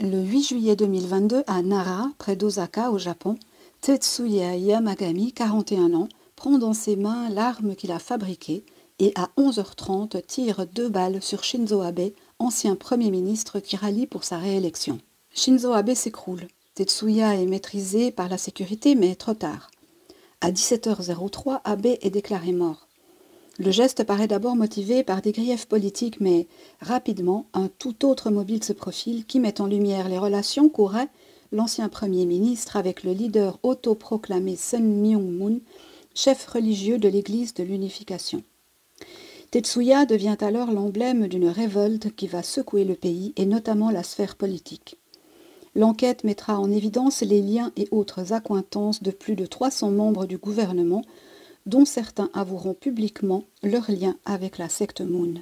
Le 8 juillet 2022, à Nara, près d'Osaka, au Japon, Tetsuya Yamagami, 41 ans, prend dans ses mains l'arme qu'il a fabriquée et à 11h30 tire 2 balles sur Shinzo Abe, ancien Premier ministre qui rallie pour sa réélection. Shinzo Abe s'écroule. Tetsuya est maîtrisé par la sécurité, mais trop tard. À 17h03, Abe est déclaré mort. Le geste paraît d'abord motivé par des griefs politiques, mais rapidement, un tout autre mobile se profile qui met en lumière les relations qu'aurait l'ancien Premier ministre avec le leader autoproclamé Sun Myung-moon, chef religieux de l'Église de l'Unification. Tetsuya devient alors l'emblème d'une révolte qui va secouer le pays et notamment la sphère politique. L'enquête mettra en évidence les liens et autres accointances de plus de 300 membres du gouvernement, dont certains avoueront publiquement leur lien avec la secte Moon.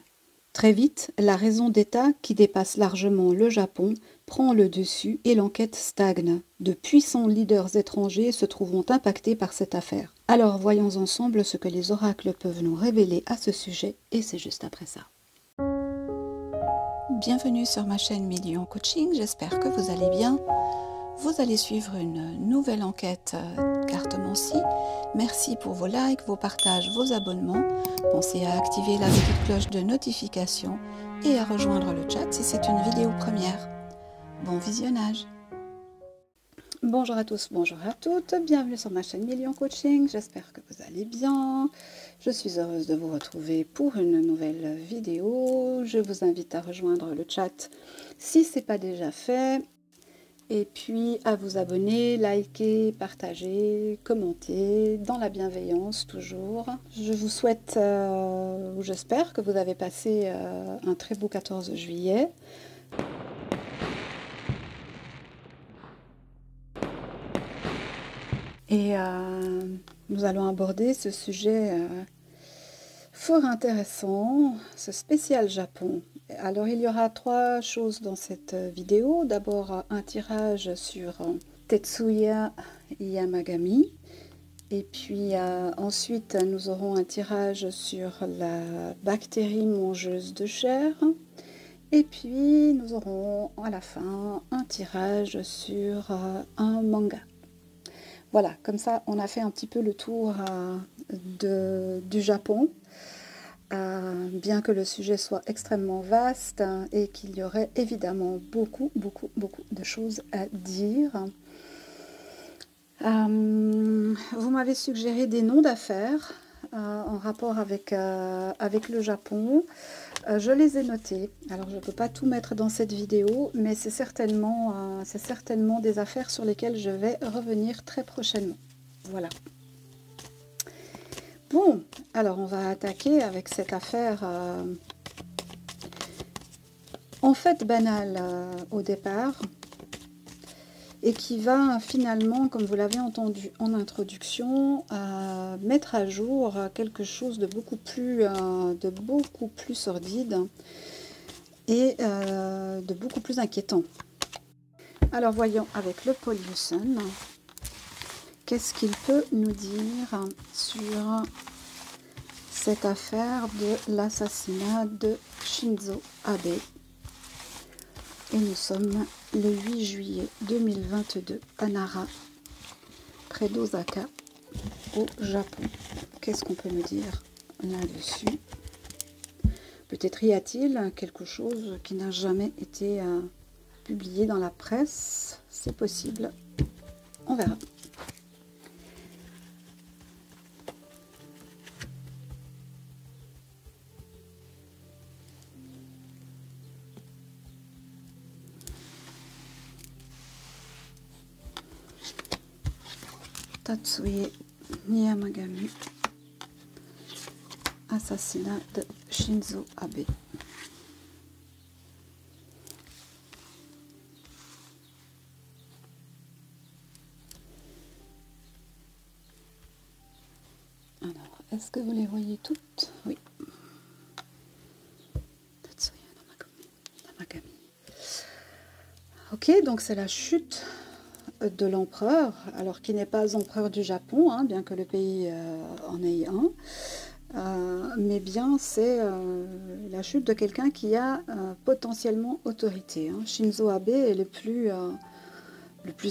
Très vite, la raison d'État, qui dépasse largement le Japon, prend le dessus et l'enquête stagne. De puissants leaders étrangers se trouveront impactés par cette affaire. Alors voyons ensemble ce que les oracles peuvent nous révéler à ce sujet, et c'est juste après ça. Bienvenue sur ma chaîne Million Coaching, j'espère que vous allez bien. Vous allez suivre une nouvelle enquête cartomancie. Merci pour vos likes, vos partages, vos abonnements. Pensez à activer la petite cloche de notification et à rejoindre le chat si c'est une vidéo première. Bon visionnage. Bonjour à tous, bonjour à toutes. Bienvenue sur ma chaîne Million Coaching. J'espère que vous allez bien. Je suis heureuse de vous retrouver pour une nouvelle vidéo. Je vous invite à rejoindre le chat si ce n'est pas déjà fait. Et puis à vous abonner, liker, partager, commenter, dans la bienveillance toujours. Je vous souhaite, ou j'espère que vous avez passé un très beau 14 juillet. Et nous allons aborder ce sujet fort intéressant, ce spécial Japon. Alors il y aura 3 choses dans cette vidéo. D'abord un tirage sur Tetsuya Yamagami. Et puis ensuite nous aurons un tirage sur la bactérie mangeuse de chair. Et puis nous aurons à la fin un tirage sur un manga. Voilà, comme ça on a fait un petit peu le tour du Japon. Bien que le sujet soit extrêmement vaste et qu'il y aurait évidemment beaucoup de choses à dire. Vous m'avez suggéré des noms d'affaires en rapport avec le Japon. Je les ai notés. Alors je ne peux pas tout mettre dans cette vidéo, mais c'est certainement des affaires sur lesquelles je vais revenir très prochainement. Voilà. Bon, alors on va attaquer avec cette affaire en fait banale au départ et qui va finalement, comme vous l'avez entendu en introduction, mettre à jour quelque chose de beaucoup plus sordide et de beaucoup plus inquiétant. Alors voyons avec le Pollution. Qu'est-ce qu'il peut nous dire sur cette affaire de l'assassinat de Shinzo Abe? Et nous sommes le 8 juillet 2022 à Nara, près d'Osaka, au Japon. Qu'est-ce qu'on peut me dire là-dessus? Peut-être y a-t-il quelque chose qui n'a jamais été publié dans la presse. C'est possible. On verra. Tetsuya Yamagami, assassinat de Shinzo Abe. Alors, est-ce que vous les voyez toutes? Oui. Tetsuya Yamagami. Ok, donc c'est la chute de l'empereur, alors qui n'est pas empereur du Japon, hein, bien que le pays en ait un. mais bien c'est la chute de quelqu'un qui a potentiellement autorité. Hein. Shinzo Abe est le plus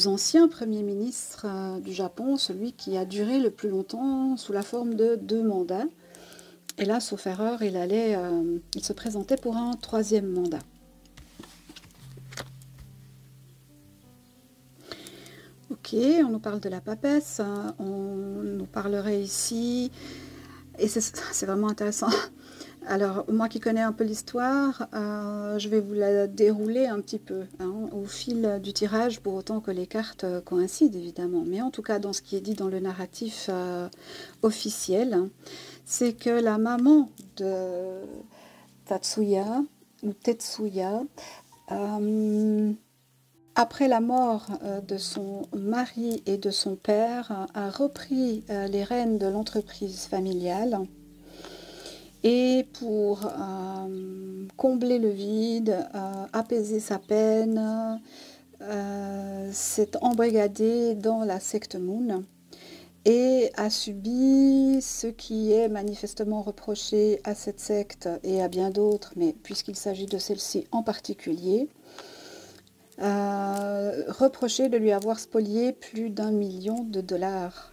ancien Premier ministre du Japon, celui qui a duré le plus longtemps sous la forme de 2 mandats. Et là, sauf erreur, il se présentait pour un 3e mandat. Ok, on nous parle de la papesse, on nous parlerait ici, et c'est vraiment intéressant. Alors, moi qui connais un peu l'histoire, je vais vous la dérouler un petit peu hein, au fil du tirage, pour autant que les cartes coïncident évidemment. Mais en tout cas, dans ce qui est dit dans le narratif officiel, c'est que la maman de Tatsuya, ou Tetsuya, après la mort de son mari et de son père, a repris les rênes de l'entreprise familiale. Et pour combler le vide, apaiser sa peine, s'est embrigadé dans la secte Moon et a subi ce qui est manifestement reproché à cette secte et à bien d'autres, mais puisqu'il s'agit de celle-ci en particulier, reproché de lui avoir spolié plus d'1 million de dollars,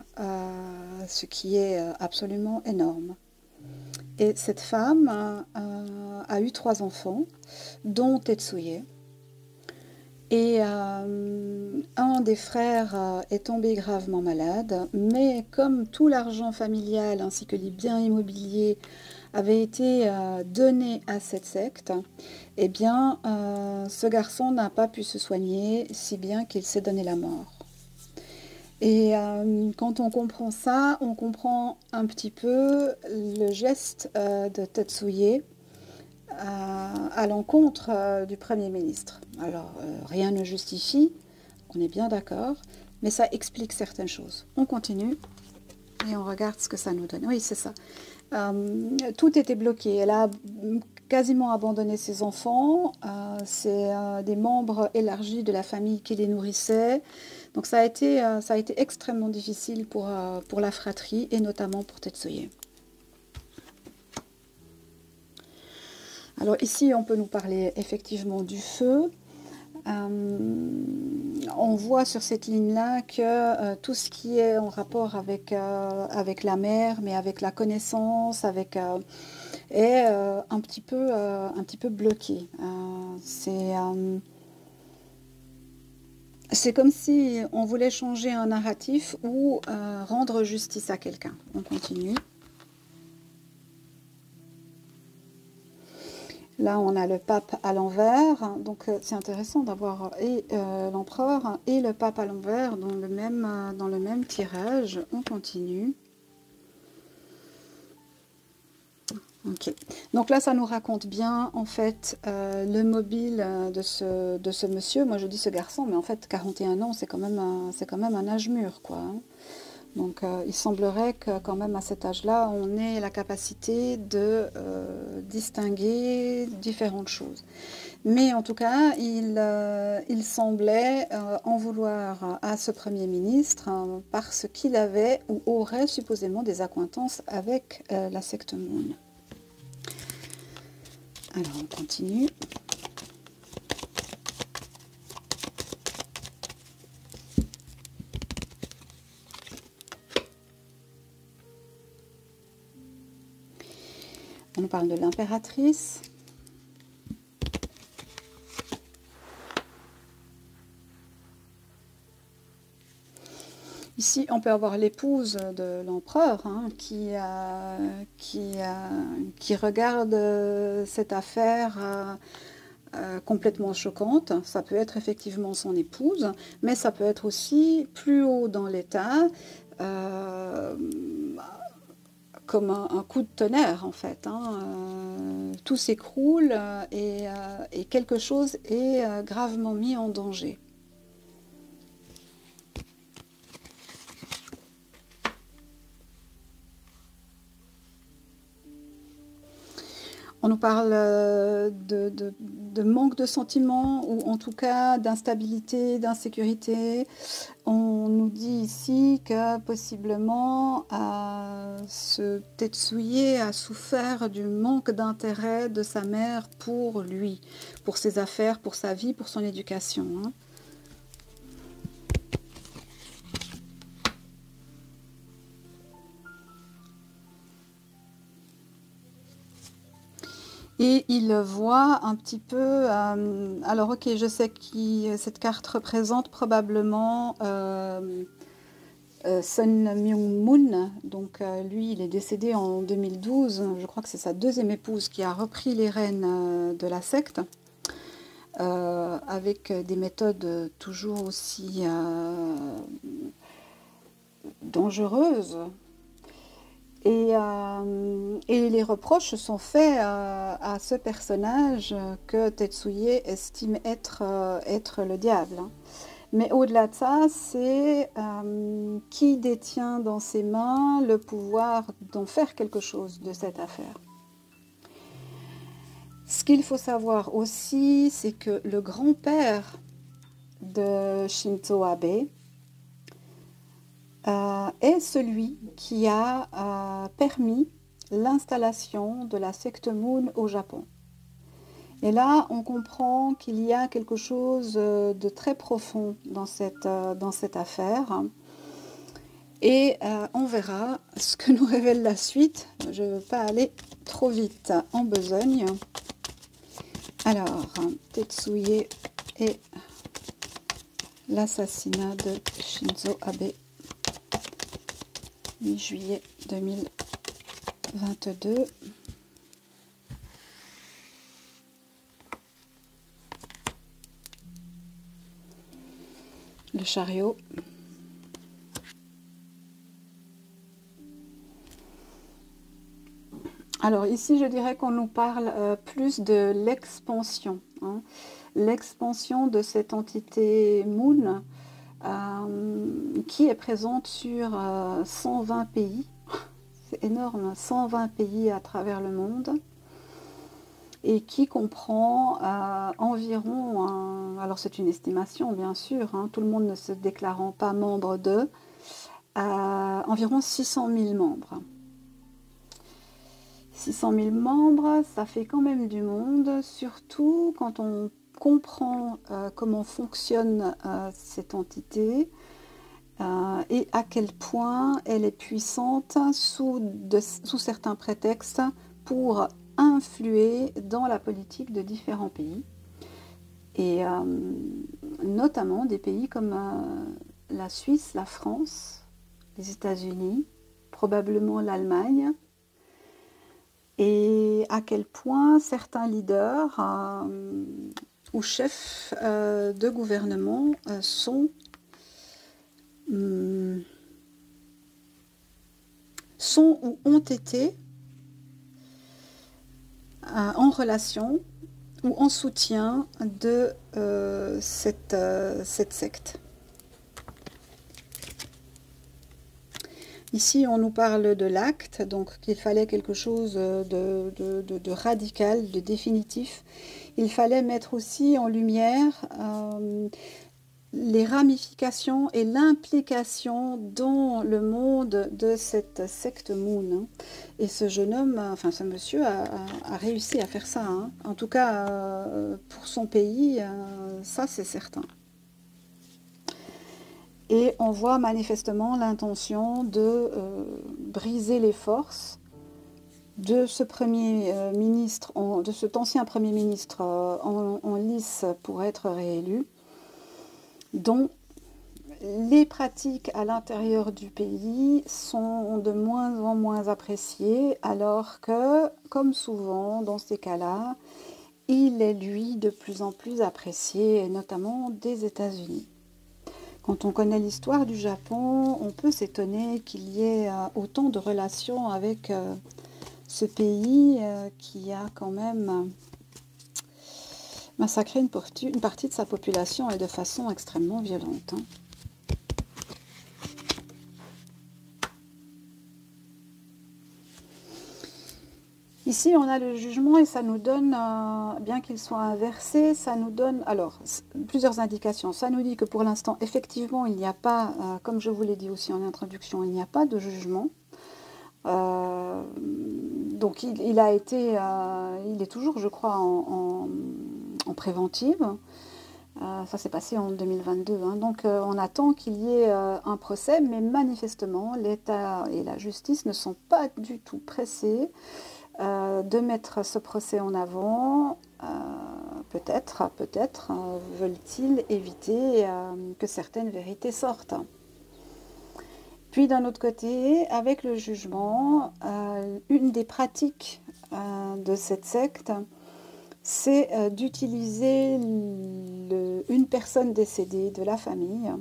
ce qui est absolument énorme. Et cette femme a eu 3 enfants, dont Tetsuye. Et un des frères est tombé gravement malade, mais comme tout l'argent familial ainsi que les biens immobiliers avaient été donné à cette secte, eh bien, ce garçon n'a pas pu se soigner, si bien qu'il s'est donné la mort. Et quand on comprend ça, on comprend un petit peu le geste de Tetsuye à l'encontre du Premier ministre. Alors, rien ne justifie, on est bien d'accord, mais ça explique certaines choses. On continue et on regarde ce que ça nous donne. Oui, c'est ça. Tout était bloqué. Elle a quasiment abandonné ses enfants. C'est des membres élargis de la famille qui les nourrissaient. Donc ça a été extrêmement difficile pour la fratrie et notamment pour Tetsuye. Alors ici, on peut nous parler effectivement du feu. On voit sur cette ligne-là que tout ce qui est en rapport avec la mer, mais avec la connaissance, est un petit peu bloqué. C'est comme si on voulait changer un narratif ou rendre justice à quelqu'un. On continue. Là, on a le pape à l'envers, donc c'est intéressant d'avoir et l'empereur et le pape à l'envers dans le même tirage. On continue. Ok. Donc là, ça nous raconte bien, en fait, le mobile de ce monsieur. Moi, je dis ce garçon, mais en fait, 41 ans, c'est quand même un âge mûr, quoi. Donc, il semblerait que quand même à cet âge-là, on ait la capacité de distinguer différentes choses. Mais en tout cas, il semblait en vouloir à ce Premier ministre parce qu'il avait ou aurait supposément des accointances avec la secte Moon. Alors, on continue. On parle de l'impératrice. Ici, on peut avoir l'épouse de l'empereur hein, qui regarde cette affaire complètement choquante. Ça peut être effectivement son épouse, mais ça peut être aussi plus haut dans l'État, comme un coup de tonnerre en fait. Hein. Tout s'écroule et quelque chose est gravement mis en danger. On nous parle de manque de sentiments, ou en tout cas d'instabilité, d'insécurité. On nous dit ici que possiblement ce Tetsuye a souffert du manque d'intérêt de sa mère pour lui, pour ses affaires, pour sa vie, pour son éducation, hein. Et il voit un petit peu... alors ok, je sais que cette carte représente probablement Sun Myung-moon. Donc lui, il est décédé en 2012. Je crois que c'est sa deuxième épouse qui a repris les rênes de la secte. Avec des méthodes toujours aussi dangereuses. Et les reproches sont faits à ce personnage que Tetsuye estime être le diable. Mais au-delà de ça, c'est qui détient dans ses mains le pouvoir d'en faire quelque chose de cette affaire. Ce qu'il faut savoir aussi, c'est que le grand-père de Shinzo Abe est celui qui a permis l'installation de la secte Moon au Japon. Et là, on comprend qu'il y a quelque chose de très profond dans cette affaire. Et on verra ce que nous révèle la suite. Je ne veux pas aller trop vite en besogne. Alors, Tetsuye et l'assassinat de Shinzo Abe, mi-juillet 2022. Le chariot. Alors ici, je dirais qu'on nous parle plus de l'expansion, hein. L'expansion de cette entité Moon qui est présente sur 120 pays. C'est énorme, 120 pays à travers le monde. Et qui comprend environ, alors c'est une estimation bien sûr, hein, tout le monde ne se déclarant pas membre de, environ 600 000 membres. 600 000 membres, ça fait quand même du monde, surtout quand on comprend comment fonctionne cette entité et à quel point elle est puissante sous certains prétextes pour influer dans la politique de différents pays, et notamment des pays comme la Suisse, la France, les États-Unis, probablement l'Allemagne, et à quel point certains leaders ou chefs de gouvernement sont ou ont été en relation ou en soutien de cette secte. Ici, on nous parle de l'acte, donc qu'il fallait quelque chose de radical, de définitif. Il fallait mettre aussi en lumière les ramifications et l'implication dans le monde de cette secte Moon. Et ce jeune homme, enfin ce monsieur a réussi à faire ça, hein. En tout cas pour son pays, ça c'est certain. Et on voit manifestement l'intention de briser les forces de ce premier ministre, de cet ancien premier ministre en lice pour être réélu, dont les pratiques à l'intérieur du pays sont de moins en moins appréciées, alors que, comme souvent dans ces cas-là, il est lui de plus en plus apprécié, et notamment des États-Unis. Quand on connaît l'histoire du Japon, on peut s'étonner qu'il y ait autant de relations avec ce pays qui a quand même massacré une partie de sa population et de façon extrêmement violente, hein. Ici, on a le jugement et ça nous donne, bien qu'il soit inversé, ça nous donne alors plusieurs indications. Ça nous dit que pour l'instant, effectivement, il n'y a pas, comme je vous l'ai dit aussi en introduction, il n'y a pas de jugement. Donc il a été, il est toujours, je crois, en préventive. Ça s'est passé en 2022. Hein. Donc on attend qu'il y ait un procès, mais manifestement, l'État et la justice ne sont pas du tout pressés de mettre ce procès en avant. Peut-être veulent-ils éviter que certaines vérités sortent. Puis d'un autre côté, avec le jugement, une des pratiques de cette secte, c'est d'utiliser une personne décédée de la famille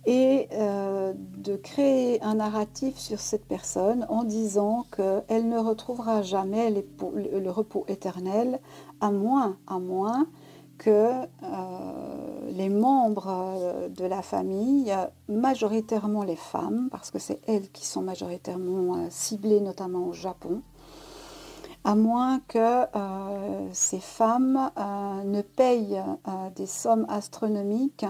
et de créer un narratif sur cette personne en disant qu'elle ne retrouvera jamais le repos éternel, à moins que les membres de la famille, majoritairement les femmes, parce que c'est elles qui sont majoritairement ciblées, notamment au Japon, à moins que ces femmes ne payent des sommes astronomiques,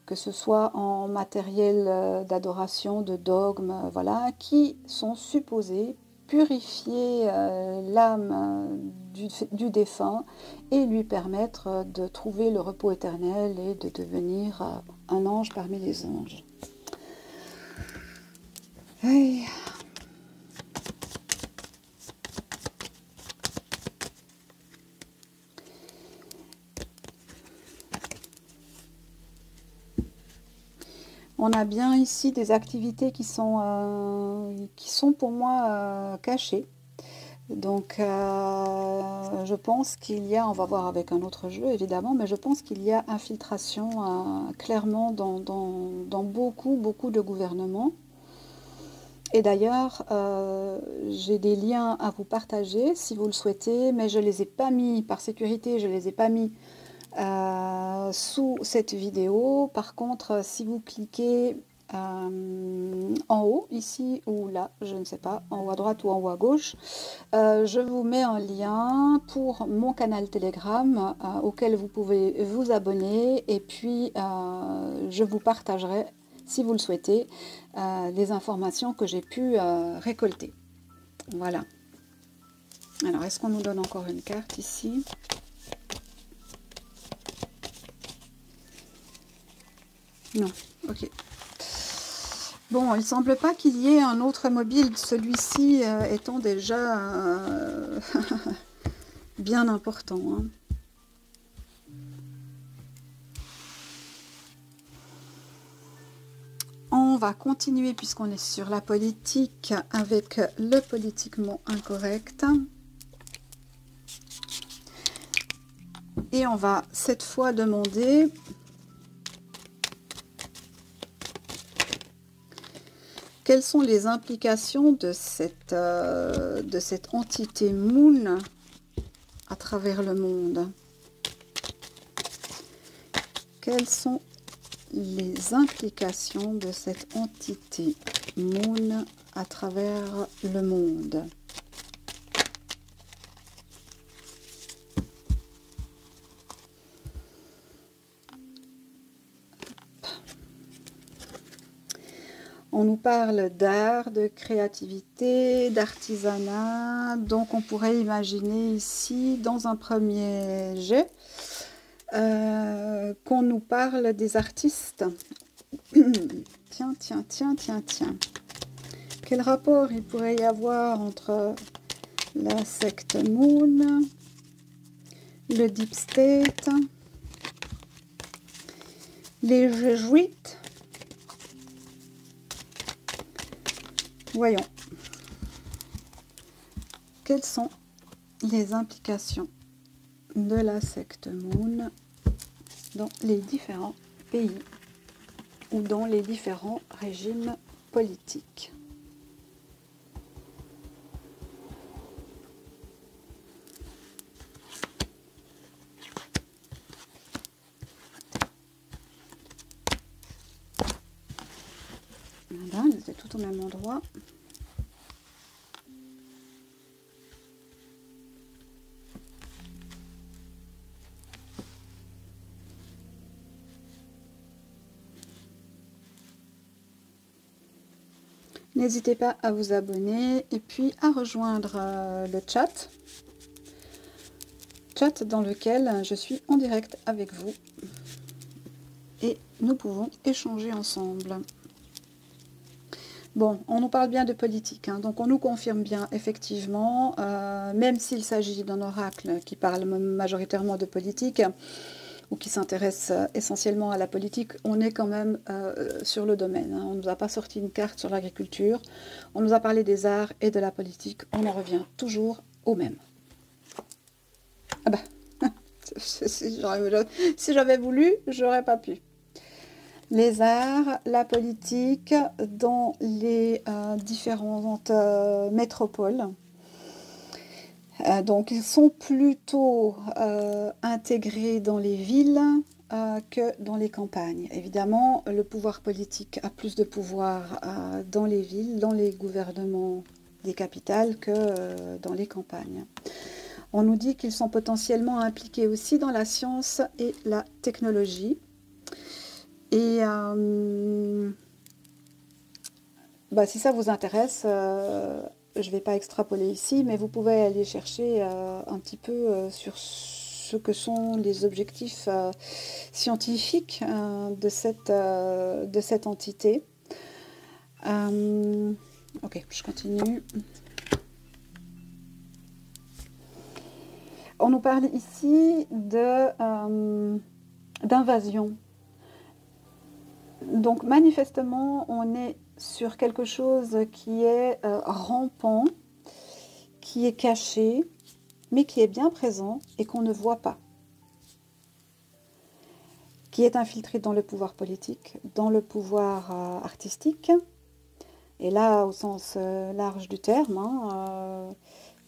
que ce soit en matériel d'adoration, de dogmes, voilà, qui sont supposés purifier l'âme du défunt et lui permettre de trouver le repos éternel et de devenir un ange parmi les anges. Hey. On a bien ici des activités qui sont pour moi cachées. Donc je pense qu'il y a, on va voir avec un autre jeu évidemment, mais je pense qu'il y a infiltration clairement dans beaucoup de gouvernements. Et d'ailleurs, j'ai des liens à vous partager si vous le souhaitez, mais je ne les ai pas mis, par sécurité, je ne les ai pas mis sous cette vidéo. Par contre, si vous cliquez en haut, ici ou là, je ne sais pas, en haut à droite ou en haut à gauche, je vous mets un lien pour mon canal Telegram auquel vous pouvez vous abonner et puis je vous partagerai, si vous le souhaitez, les informations que j'ai pu récolter. Voilà. Alors, est-ce qu'on nous donne encore une carte ici ? Non, ok. Bon, il ne semble pas qu'il y ait un autre mobile, celui-ci étant déjà bien important. Hein. On va continuer, puisqu'on est sur la politique, avec le politiquement incorrect. Et on va cette fois demander... Quelles sont les implications de cette entité Moon à travers le monde? Quelles sont les implications de cette entité Moon à travers le monde? On nous parle d'art, de créativité, d'artisanat. Donc on pourrait imaginer ici, dans un premier jet, qu'on nous parle des artistes. Tiens. Quel rapport il pourrait y avoir entre la secte Moon, le Deep State, les jésuites? Voyons. Quelles sont les implications de la secte Moon dans les différents pays ou dans les différents régimes politiques? Voilà, ils étaient tout au même endroit. N'hésitez pas à vous abonner et puis à rejoindre le chat dans lequel je suis en direct avec vous et nous pouvons échanger ensemble. Bon, on nous parle bien de politique, hein, donc on nous confirme bien, effectivement, même s'il s'agit d'un oracle qui parle majoritairement de politique, ou qui s'intéresse essentiellement à la politique, on est quand même sur le domaine. Hein. On ne nous a pas sorti une carte sur l'agriculture, on nous a parlé des arts et de la politique, on en revient toujours au même. Ah bah, si j'avais voulu, j'aurais pas pu. Les arts, la politique dans les différentes métropoles. Donc, ils sont plutôt intégrés dans les villes que dans les campagnes. Évidemment, le pouvoir politique a plus de pouvoir dans les villes, dans les gouvernements des capitales que dans les campagnes. On nous dit qu'ils sont potentiellement impliqués aussi dans la science et la technologie. Et bah, si ça vous intéresse, je ne vais pas extrapoler ici, mais vous pouvez aller chercher un petit peu sur ce que sont les objectifs scientifiques de cette entité. Ok, je continue. On nous parle ici d'invasion. Donc manifestement, on est sur quelque chose qui est rampant, qui est caché, mais qui est bien présent et qu'on ne voit pas. Qui est infiltré dans le pouvoir politique, dans le pouvoir artistique, et là au sens large du terme, hein,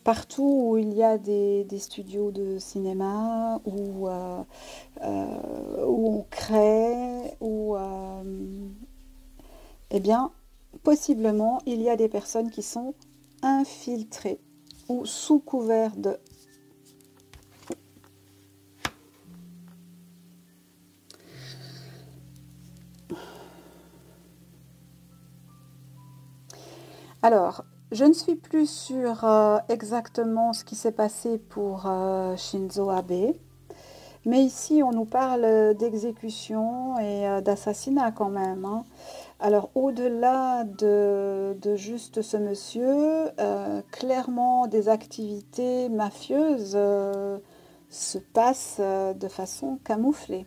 partout où il y a des studios de cinéma, où on crée, où eh bien, possiblement, il y a des personnes qui sont infiltrées ou sous couvert de... Alors, je ne suis plus sur exactement ce qui s'est passé pour Shinzo Abe, mais ici on nous parle d'exécution et d'assassinat quand même. Hein. Alors, au-delà de juste ce monsieur, clairement des activités mafieuses se passent de façon camouflée,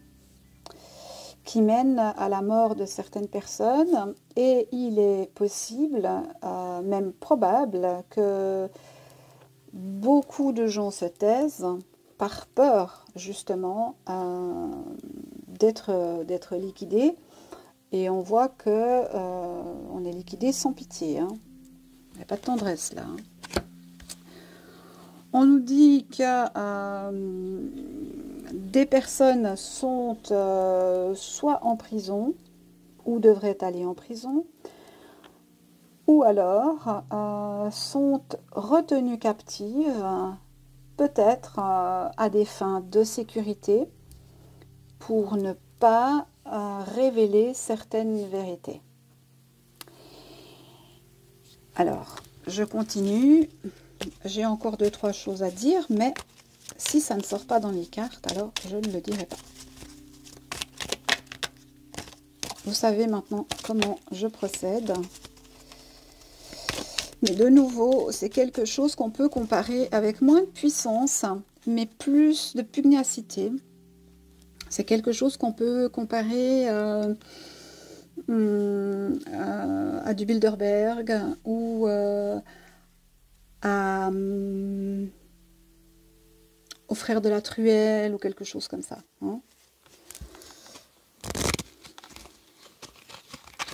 qui mènent à la mort de certaines personnes, et il est possible, même probable, que beaucoup de gens se taisent par peur justement d'être liquidés. Et on voit que on est liquidé sans pitié. Hein. Il n'y a pas de tendresse là. Hein. On nous dit que des personnes sont soit en prison ou devraient aller en prison, ou alors sont retenues captives, peut-être à des fins de sécurité, pour ne pas révéler certaines vérités. Alors, je continue. J'ai encore 2-3 choses à dire, mais si ça ne sort pas dans les cartes, alors je ne le dirai pas. Vous savez maintenant comment je procède. Mais de nouveau, c'est quelque chose qu'on peut comparer avec moins de puissance, mais plus de pugnacité. C'est quelque chose qu'on peut comparer à du Bilderberg ou aux frères de la Truelle ou quelque chose comme ça. Hein.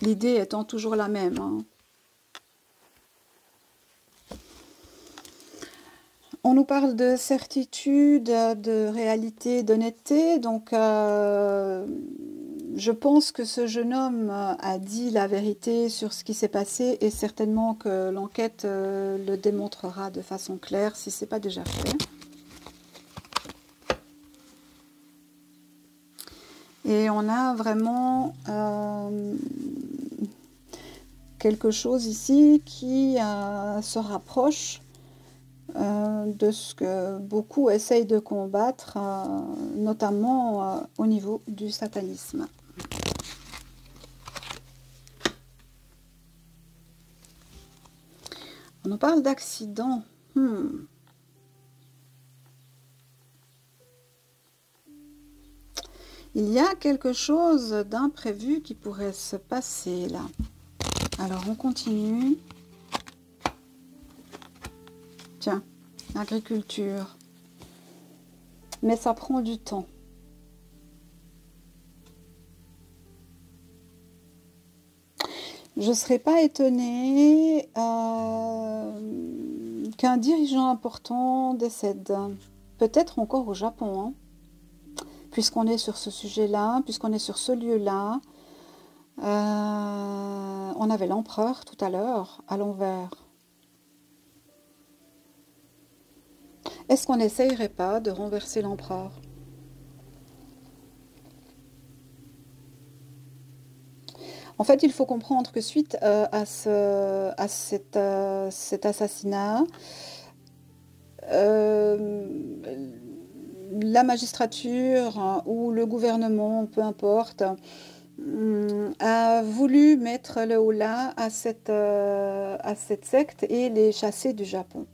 L'idée étant toujours la même. Hein. On nous parle de certitude, de réalité, d'honnêteté. Donc, je pense que ce jeune homme a dit la vérité sur ce qui s'est passé et certainement que l'enquête le démontrera de façon claire si ce n'est pas déjà fait. Et on a vraiment quelque chose ici qui se rapproche de ce que beaucoup essayent de combattre, notamment au niveau du satanisme. On en parle d'accident. Il y a quelque chose d'imprévu qui pourrait se passer là. Alors on continue. Tiens, agriculture. Mais ça prend du temps. Je ne serais pas étonnée qu'un dirigeant important décède. Peut-être encore au Japon, hein, puisqu'on est sur ce sujet-là, puisqu'on est sur ce lieu-là. On avait l'empereur tout à l'heure, à l'envers. Est-ce qu'on n'essayerait pas de renverser l'empereur? En fait, il faut comprendre que suite à cet assassinat, la magistrature ou le gouvernement, peu importe, a voulu mettre le holà à cette secte et les chasser du Japon.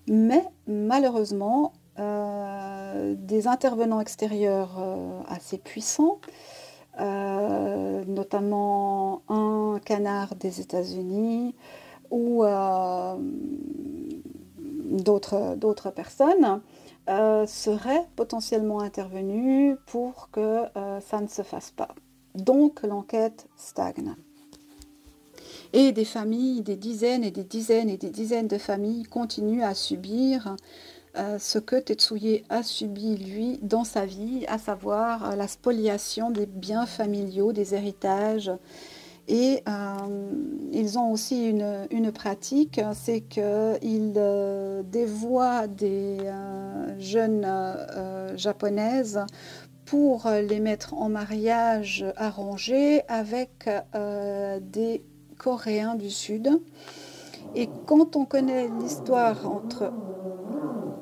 Mais malheureusement, des intervenants extérieurs assez puissants, notamment un canard des États-Unis ou d'autres personnes, seraient potentiellement intervenus pour que ça ne se fasse pas. Donc l'enquête stagne. Et des familles, des dizaines et des dizaines et des dizaines de familles continuent à subir ce que Tetsuye a subi, lui, dans sa vie, à savoir la spoliation des biens familiaux, des héritages. Et ils ont aussi une pratique, c'est qu'ils dévoient des jeunes japonaises pour les mettre en mariage arrangé avec des Coréens du Sud. Et quand on connaît l'histoire entre...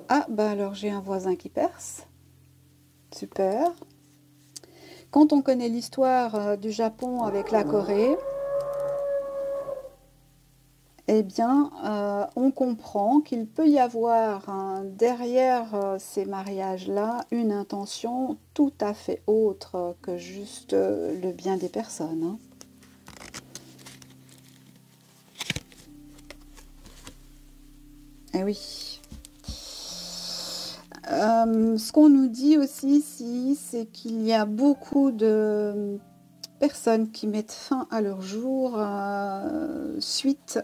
Ah, bah alors j'ai un voisin qui perce. Super. Quand on connaît l'histoire du Japon avec la Corée, eh bien, on comprend qu'il peut y avoir derrière ces mariages-là une intention tout à fait autre que juste le bien des personnes. Hein. Eh oui. Ce qu'on nous dit aussi ici, c'est qu'il y a beaucoup de personnes qui mettent fin à leur jour suite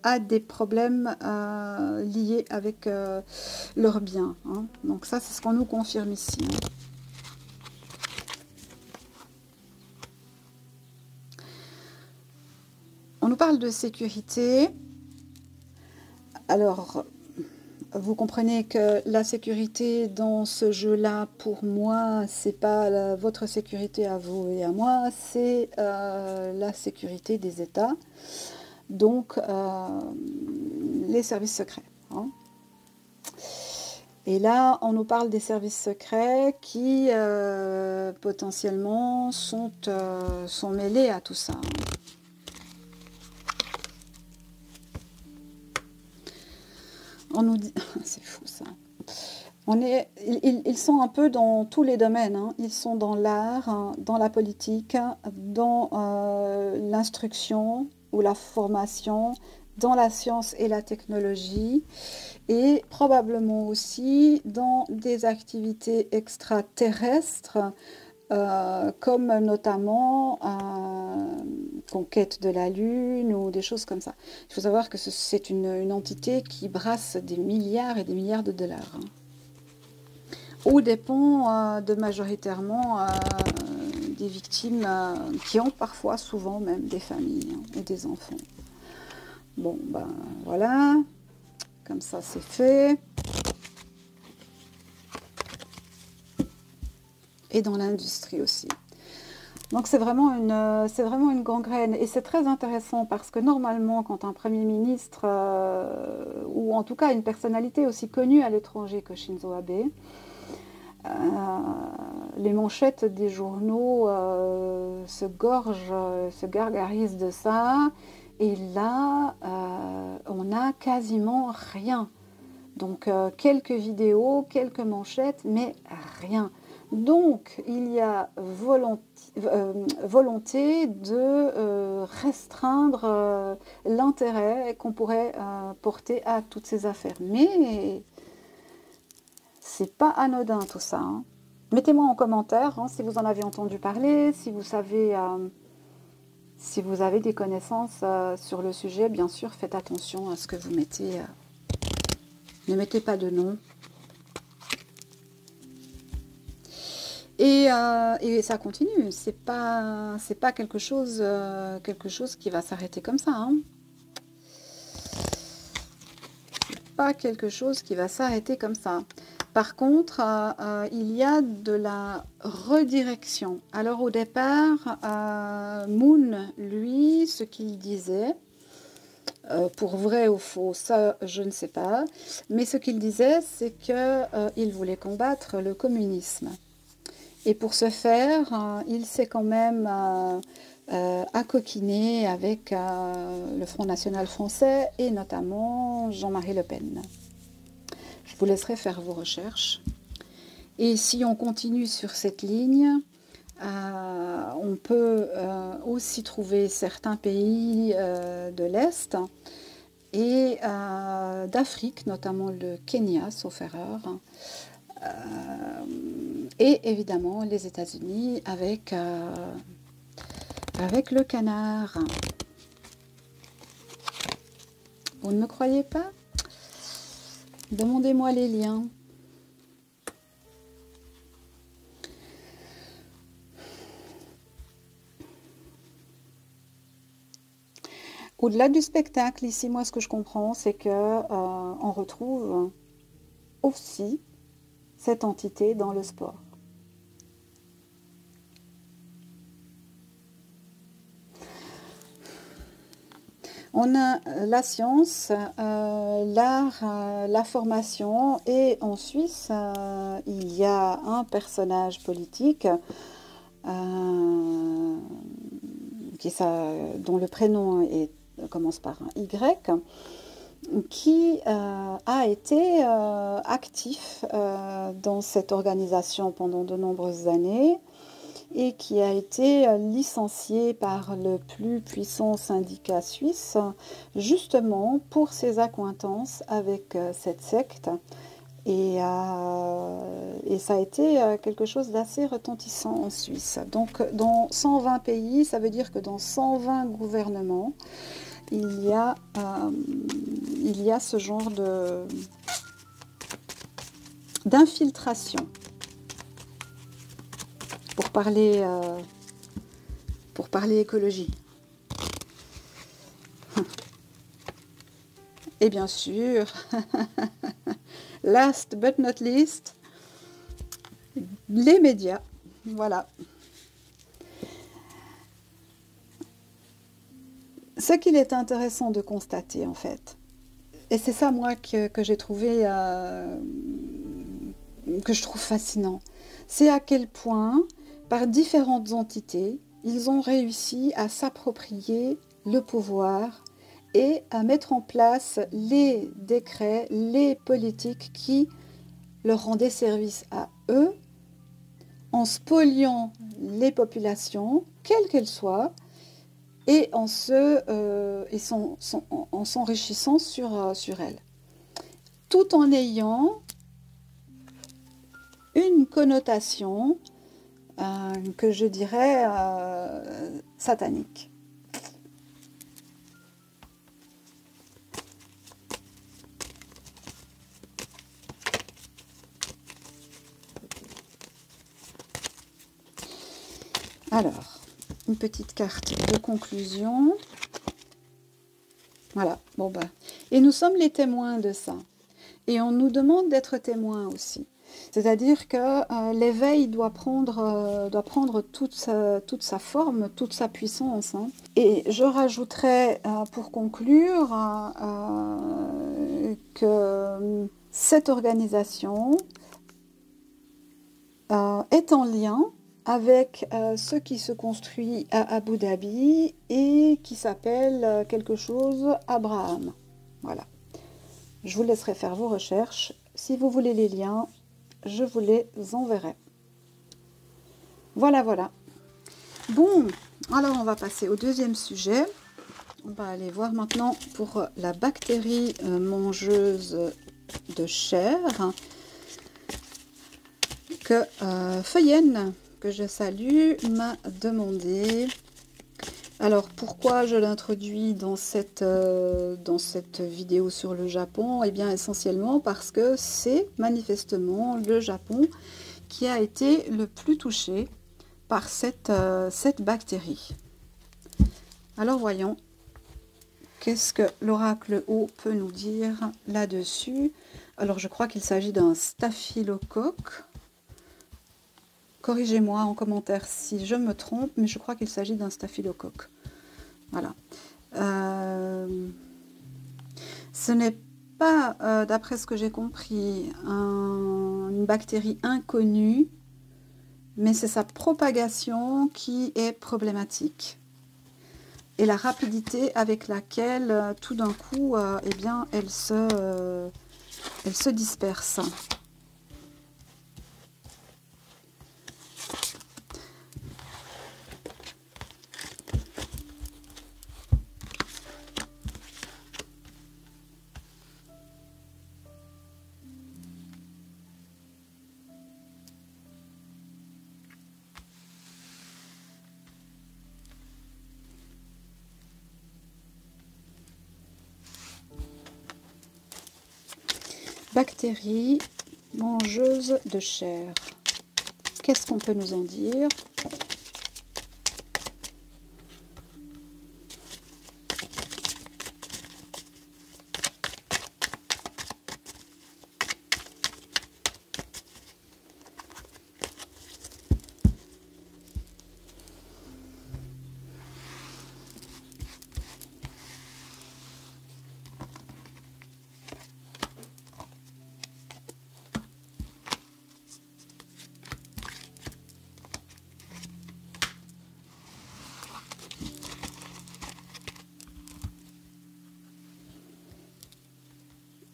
à des problèmes liés avec leurs biens. Hein. Donc ça, c'est ce qu'on nous confirme ici. Hein. On nous parle de sécurité. Alors, vous comprenez que la sécurité dans ce jeu-là, pour moi, c'est pas votre sécurité à vous et à moi, c'est la sécurité des États. Donc, les services secrets. Hein. Et là, on nous parle des services secrets qui, potentiellement, sont mêlés à tout ça. On nous dit... C'est fou, ça. Ils sont un peu dans tous les domaines. Hein. Ils sont dans l'art, hein, dans la politique, dans l'instruction ou la formation, dans la science et la technologie, et probablement aussi dans des activités extraterrestres, comme notamment conquête de la Lune ou des choses comme ça. Il faut savoir que c'est une entité qui brasse des milliards et des milliards de dollars. Hein. Ou dépend de majoritairement des victimes qui ont parfois, souvent même, des familles hein, et des enfants. Bon, ben voilà, comme ça c'est fait. Et dans l'industrie aussi. Donc c'est vraiment une gangrène et c'est très intéressant parce que normalement quand un Premier ministre ou en tout cas une personnalité aussi connue à l'étranger que Shinzo Abe, euh, les manchettes des journaux se gargarisent de ça et là on n'a quasiment rien. Donc quelques vidéos, quelques manchettes, mais rien. Donc il y a volonté de restreindre l'intérêt qu'on pourrait porter à toutes ces affaires. Mais c'est pas anodin tout ça, hein. Mettez-moi en commentaire hein, si vous en avez entendu parler, si vous savez, si vous avez des connaissances sur le sujet. Bien sûr, faites attention à ce que vous mettez. Ne mettez pas de nom. Et ça continue. C'est pas quelque chose qui va s'arrêter comme ça. Hein. Pas quelque chose qui va s'arrêter comme ça. Par contre, il y a de la redirection. Alors au départ, Moon, lui, ce qu'il disait, pour vrai ou faux, ça je ne sais pas, mais ce qu'il disait, c'est qu'il voulait combattre le communisme. Et pour ce faire, il s'est quand même accoquiné avec le Front National français et notamment Jean-Marie Le Pen. Je vous laisserai faire vos recherches. Et si on continue sur cette ligne, on peut aussi trouver certains pays de l'Est et d'Afrique, notamment le Kenya, sauf erreur, et évidemment les États-Unis avec le canard. Vous ne me croyez pas? Demandez-moi les liens. Au-delà du spectacle, ici, moi, ce que je comprends, c'est que on retrouve aussi cette entité dans le sport. On a la science, l'art, la formation et en Suisse, il y a un personnage politique dont le prénom commence par un Y, qui a été actif dans cette organisation pendant de nombreuses années et qui a été licencié par le plus puissant syndicat suisse, justement pour ses accointances avec cette secte. Et ça a été quelque chose d'assez retentissant en Suisse. Donc dans 120 pays, ça veut dire que dans 120 gouvernements, il y a ce genre d'infiltration. Pour parler écologie. Et bien sûr, last but not least, les médias. Voilà. Ce qu'il est intéressant de constater, en fait, et c'est ça, moi, que j'ai trouvé, que je trouve fascinant, c'est à quel point, par différentes entités, ils ont réussi à s'approprier le pouvoir et à mettre en place les décrets, les politiques qui leur rendaient service à eux, en spoliant les populations, quelles qu'elles soient, et en s'enrichissant sur elles, tout en ayant une connotation que je dirais satanique. Alors, une petite carte de conclusion. Voilà, bon ben. Et nous sommes les témoins de ça. Et on nous demande d'être témoins aussi. C'est-à-dire que l'éveil doit prendre toute sa forme, toute sa puissance, hein. Et je rajouterais, pour conclure, que cette organisation est en lien avec ce qui se construit à Abu Dhabi et qui s'appelle quelque chose Abraham. Voilà. Je vous laisserai faire vos recherches. Si vous voulez les liens, je vous les enverrai. Voilà, voilà. Bon, alors on va passer au deuxième sujet. On va aller voir maintenant pour la bactérie mangeuse de chair que Feuillenne, que je salue, m'a demandé. Alors pourquoi je l'introduis dans cette vidéo sur le Japon? Eh bien essentiellement parce que c'est manifestement le Japon qui a été le plus touché par cette bactérie. Alors voyons, qu'est-ce que l'oracle haut peut nous dire là-dessus? Alors je crois qu'il s'agit d'un staphylocoque. Corrigez-moi en commentaire si je me trompe, mais je crois qu'il s'agit d'un staphylocoque. Voilà. Ce n'est pas, d'après ce que j'ai compris, une bactérie inconnue, mais c'est sa propagation qui est problématique. Et la rapidité avec laquelle, tout d'un coup, eh bien, elle se disperse. Bactérie mangeuse de chair. Qu'est-ce qu'on peut nous en dire?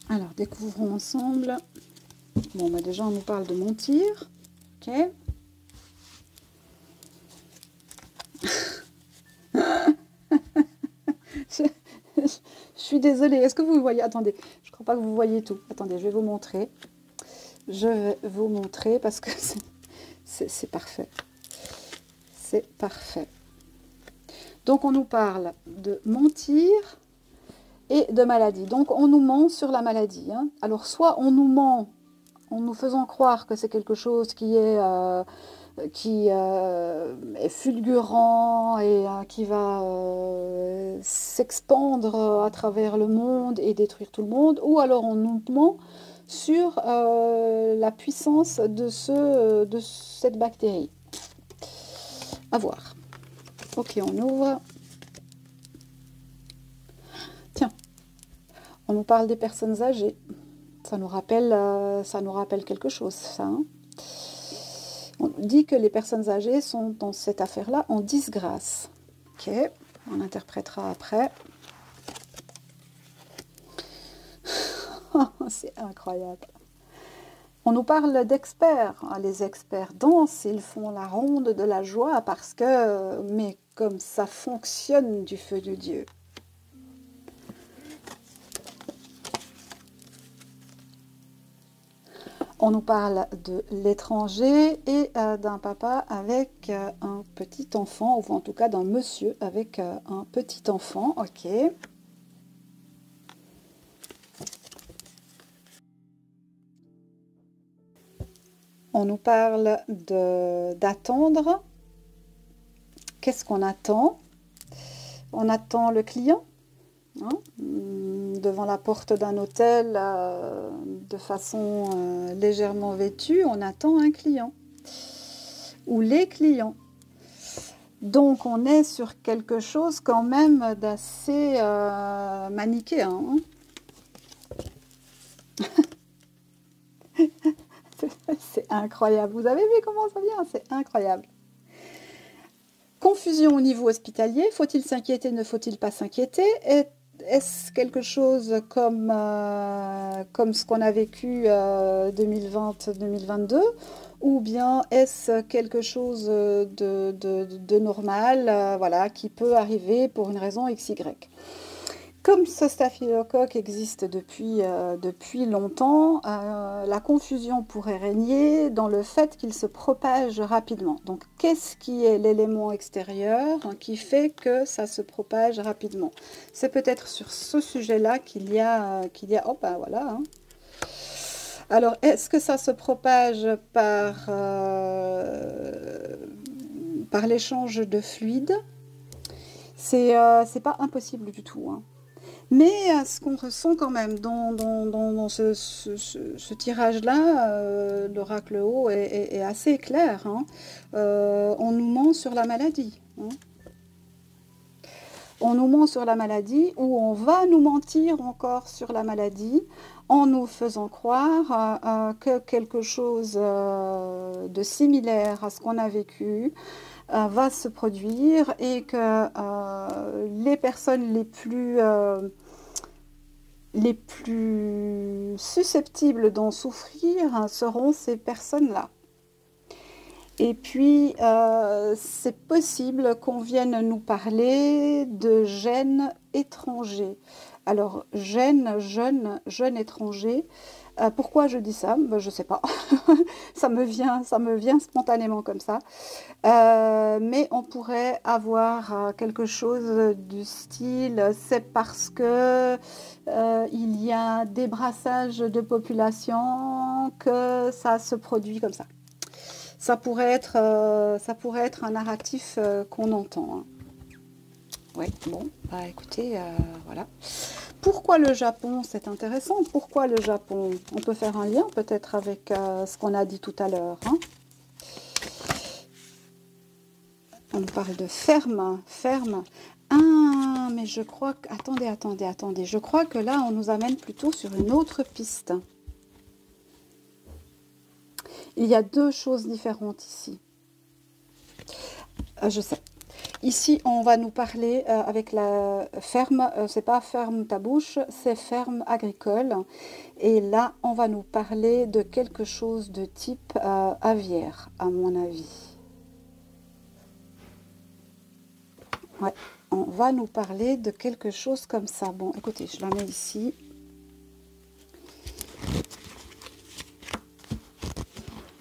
Alors, découvrons ensemble. Bon, bah déjà, on nous parle de mentir. Ok. je, suis désolée. Est-ce que vous voyez? Attendez, je ne crois pas que vous voyez tout. Attendez, je vais vous montrer. Je vais vous montrer parce que c'est parfait. C'est parfait. Donc, on nous parle de mentir et de maladie. Donc, on nous ment sur la maladie, hein. Alors, soit on nous ment en nous faisant croire que c'est quelque chose qui est fulgurant et qui va s'expandre à travers le monde et détruire tout le monde, ou alors on nous ment sur la puissance de cette bactérie. À voir. Ok, on ouvre. Tiens, on nous parle des personnes âgées. Ça nous rappelle quelque chose, ça, hein. On dit que les personnes âgées sont dans cette affaire-là en disgrâce. Ok, on interprétera après. C'est incroyable. On nous parle d'experts. Les experts dansent, ils font la ronde de la joie parce que, mais comme ça fonctionne du feu de Dieu. On nous parle de l'étranger et d'un papa avec un petit enfant, ou en tout cas d'un monsieur avec un petit enfant. Ok. On nous parle d'attendre. Qu'est-ce qu'on attend? On attend le client, hein, devant la porte d'un hôtel de façon légèrement vêtue, on attend un client ou les clients. Donc on est sur quelque chose quand même d'assez manichéen. Hein. C'est incroyable. Vous avez vu comment ça vient? C'est incroyable. Confusion au niveau hospitalier. Faut-il s'inquiéter? Ne faut-il pas s'inquiéter? Est-ce quelque chose comme ce qu'on a vécu 2020-2022? Ou bien est-ce quelque chose de normal, voilà, qui peut arriver pour une raison XY? Comme ce staphylocoque existe depuis longtemps, la confusion pourrait régner dans le fait qu'il se propage rapidement. Donc, qu'est-ce qui est l'élément extérieur qui fait que ça se propage rapidement? C'est peut-être sur ce sujet-là qu'il y a... Oh, ben voilà. Hein. Alors, est-ce que ça se propage par l'échange de fluides? C'est pas impossible du tout. Hein. Mais ce qu'on ressent quand même dans ce tirage-là, l'oracle haut est assez clair. Hein. On nous ment sur la maladie. Hein. On nous ment sur la maladie ou on va nous mentir encore sur la maladie en nous faisant croire que quelque chose de similaire à ce qu'on a vécu va se produire et que les personnes les plus susceptibles d'en souffrir seront ces personnes-là. Et puis, c'est possible qu'on vienne nous parler de gènes étrangers. Alors, jeune étranger. Pourquoi je dis ça? Ben, je ne sais pas. ça me vient spontanément comme ça. Mais on pourrait avoir quelque chose du style, c'est parce que il y a un débrassage de population que ça se produit comme ça. Ça pourrait être un narratif qu'on entend. Hein. Oui, bon, bah écoutez, voilà. Pourquoi le Japon? C'est intéressant. Pourquoi le Japon? On peut faire un lien peut-être avec ce qu'on a dit tout à l'heure. Hein. On parle de ferme. Ah, mais je crois que... Attendez. Je crois que là, on nous amène plutôt sur une autre piste. Il y a deux choses différentes ici. Je sais. Ici, on va nous parler avec la ferme, c'est pas ferme ta bouche, c'est ferme agricole. Et là, on va nous parler de quelque chose de type aviaire, à mon avis. Ouais, on va nous parler de quelque chose comme ça. Bon, écoutez, je la mets ici.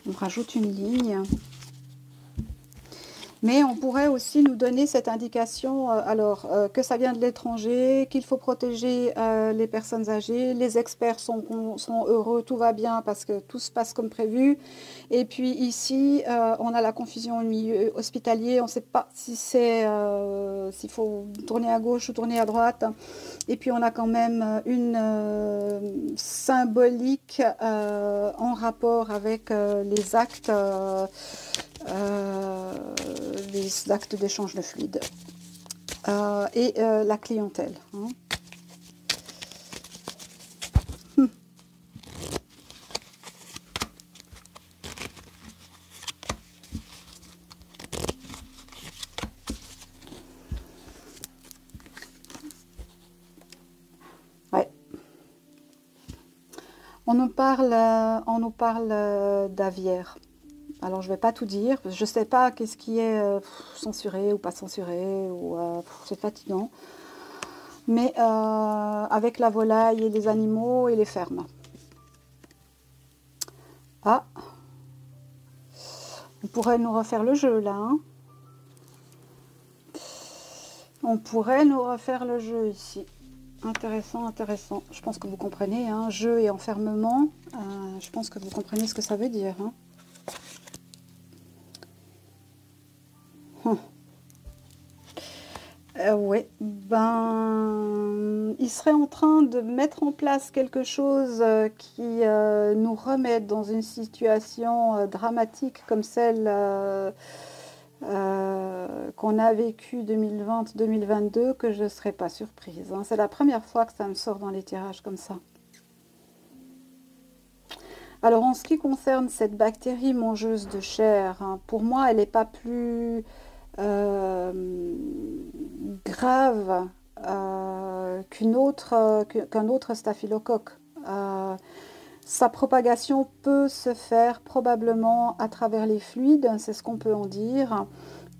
On rajoute une ligne. Mais on pourrait aussi nous donner cette indication, que ça vient de l'étranger, qu'il faut protéger les personnes âgées, les experts sont heureux, tout va bien parce que tout se passe comme prévu. Et puis ici, on a la confusion au milieu hospitalier, on ne sait pas si s'il faut tourner à gauche ou tourner à droite. Et puis on a quand même une symbolique en rapport avec les actes d'échange de fluide et la clientèle. Hein. Ouais. On nous parle d'aviaire. Alors, je ne vais pas tout dire. Je ne sais pas qu'est-ce qui est censuré ou pas censuré. C'est fatigant. Mais avec la volaille et les animaux et les fermes. Ah, on pourrait nous refaire le jeu, là. Hein. On pourrait nous refaire le jeu ici. Intéressant. Je pense que vous comprenez. Hein. Jeu et enfermement. Je pense que vous comprenez ce que ça veut dire. Hein. Ouais, ben, il serait en train de mettre en place quelque chose qui nous remette dans une situation dramatique comme celle qu'on a vécue 2020-2022, que je ne serais pas surprise, hein. C'est la première fois que ça me sort dans les tirages comme ça. Alors en ce qui concerne cette bactérie mangeuse de chair, hein, pour moi, elle n'est pas plus euh, grave qu'un autre staphylocoque. Euh, Sa propagation peut se faire probablement à travers les fluides, c'est ce qu'on peut en dire.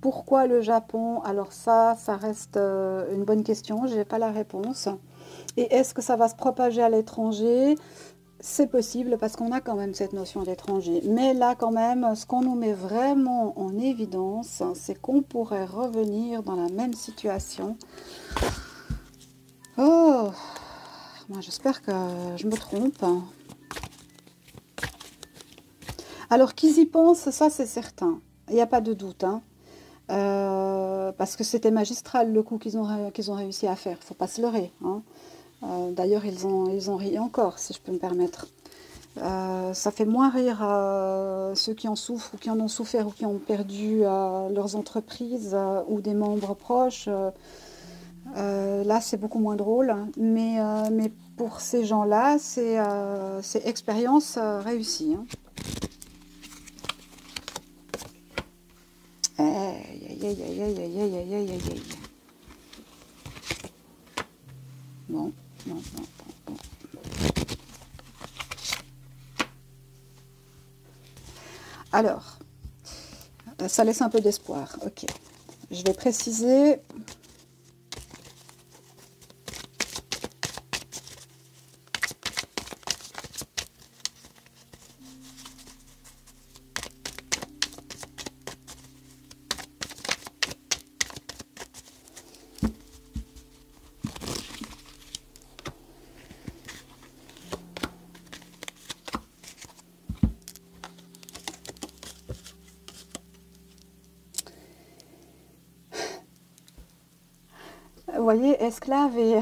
Pourquoi le Japon? Alors ça reste une bonne question, je n'ai pas la réponse. Et est-ce que ça va se propager à l'étranger? C'est possible parce qu'on a quand même cette notion d'étranger. Mais là, quand même, ce qu'on nous met vraiment en évidence, c'est qu'on pourrait revenir dans la même situation. Oh, moi j'espère que je me trompe. Alors qu'ils y pensent, ça c'est certain. Il n'y a pas de doute, hein. Parce que c'était magistral le coup qu'ils ont réussi à faire. Faut pas se leurrer, hein. D'ailleurs, ils ont ri encore, si je peux me permettre. Ça fait moins rire ceux qui en souffrent ou qui en ont souffert ou qui ont perdu leurs entreprises ou des membres proches. Là, c'est beaucoup moins drôle. Mais pour ces gens-là, c'est expérience réussie, hein. Aïe, aïe, aïe, aïe, aïe, aïe, aïe, aïe, aïe, aïe. Bon, bon, bon, bon. Alors, ça laisse un peu d'espoir. Ok. Je vais préciser. Vous voyez, esclave et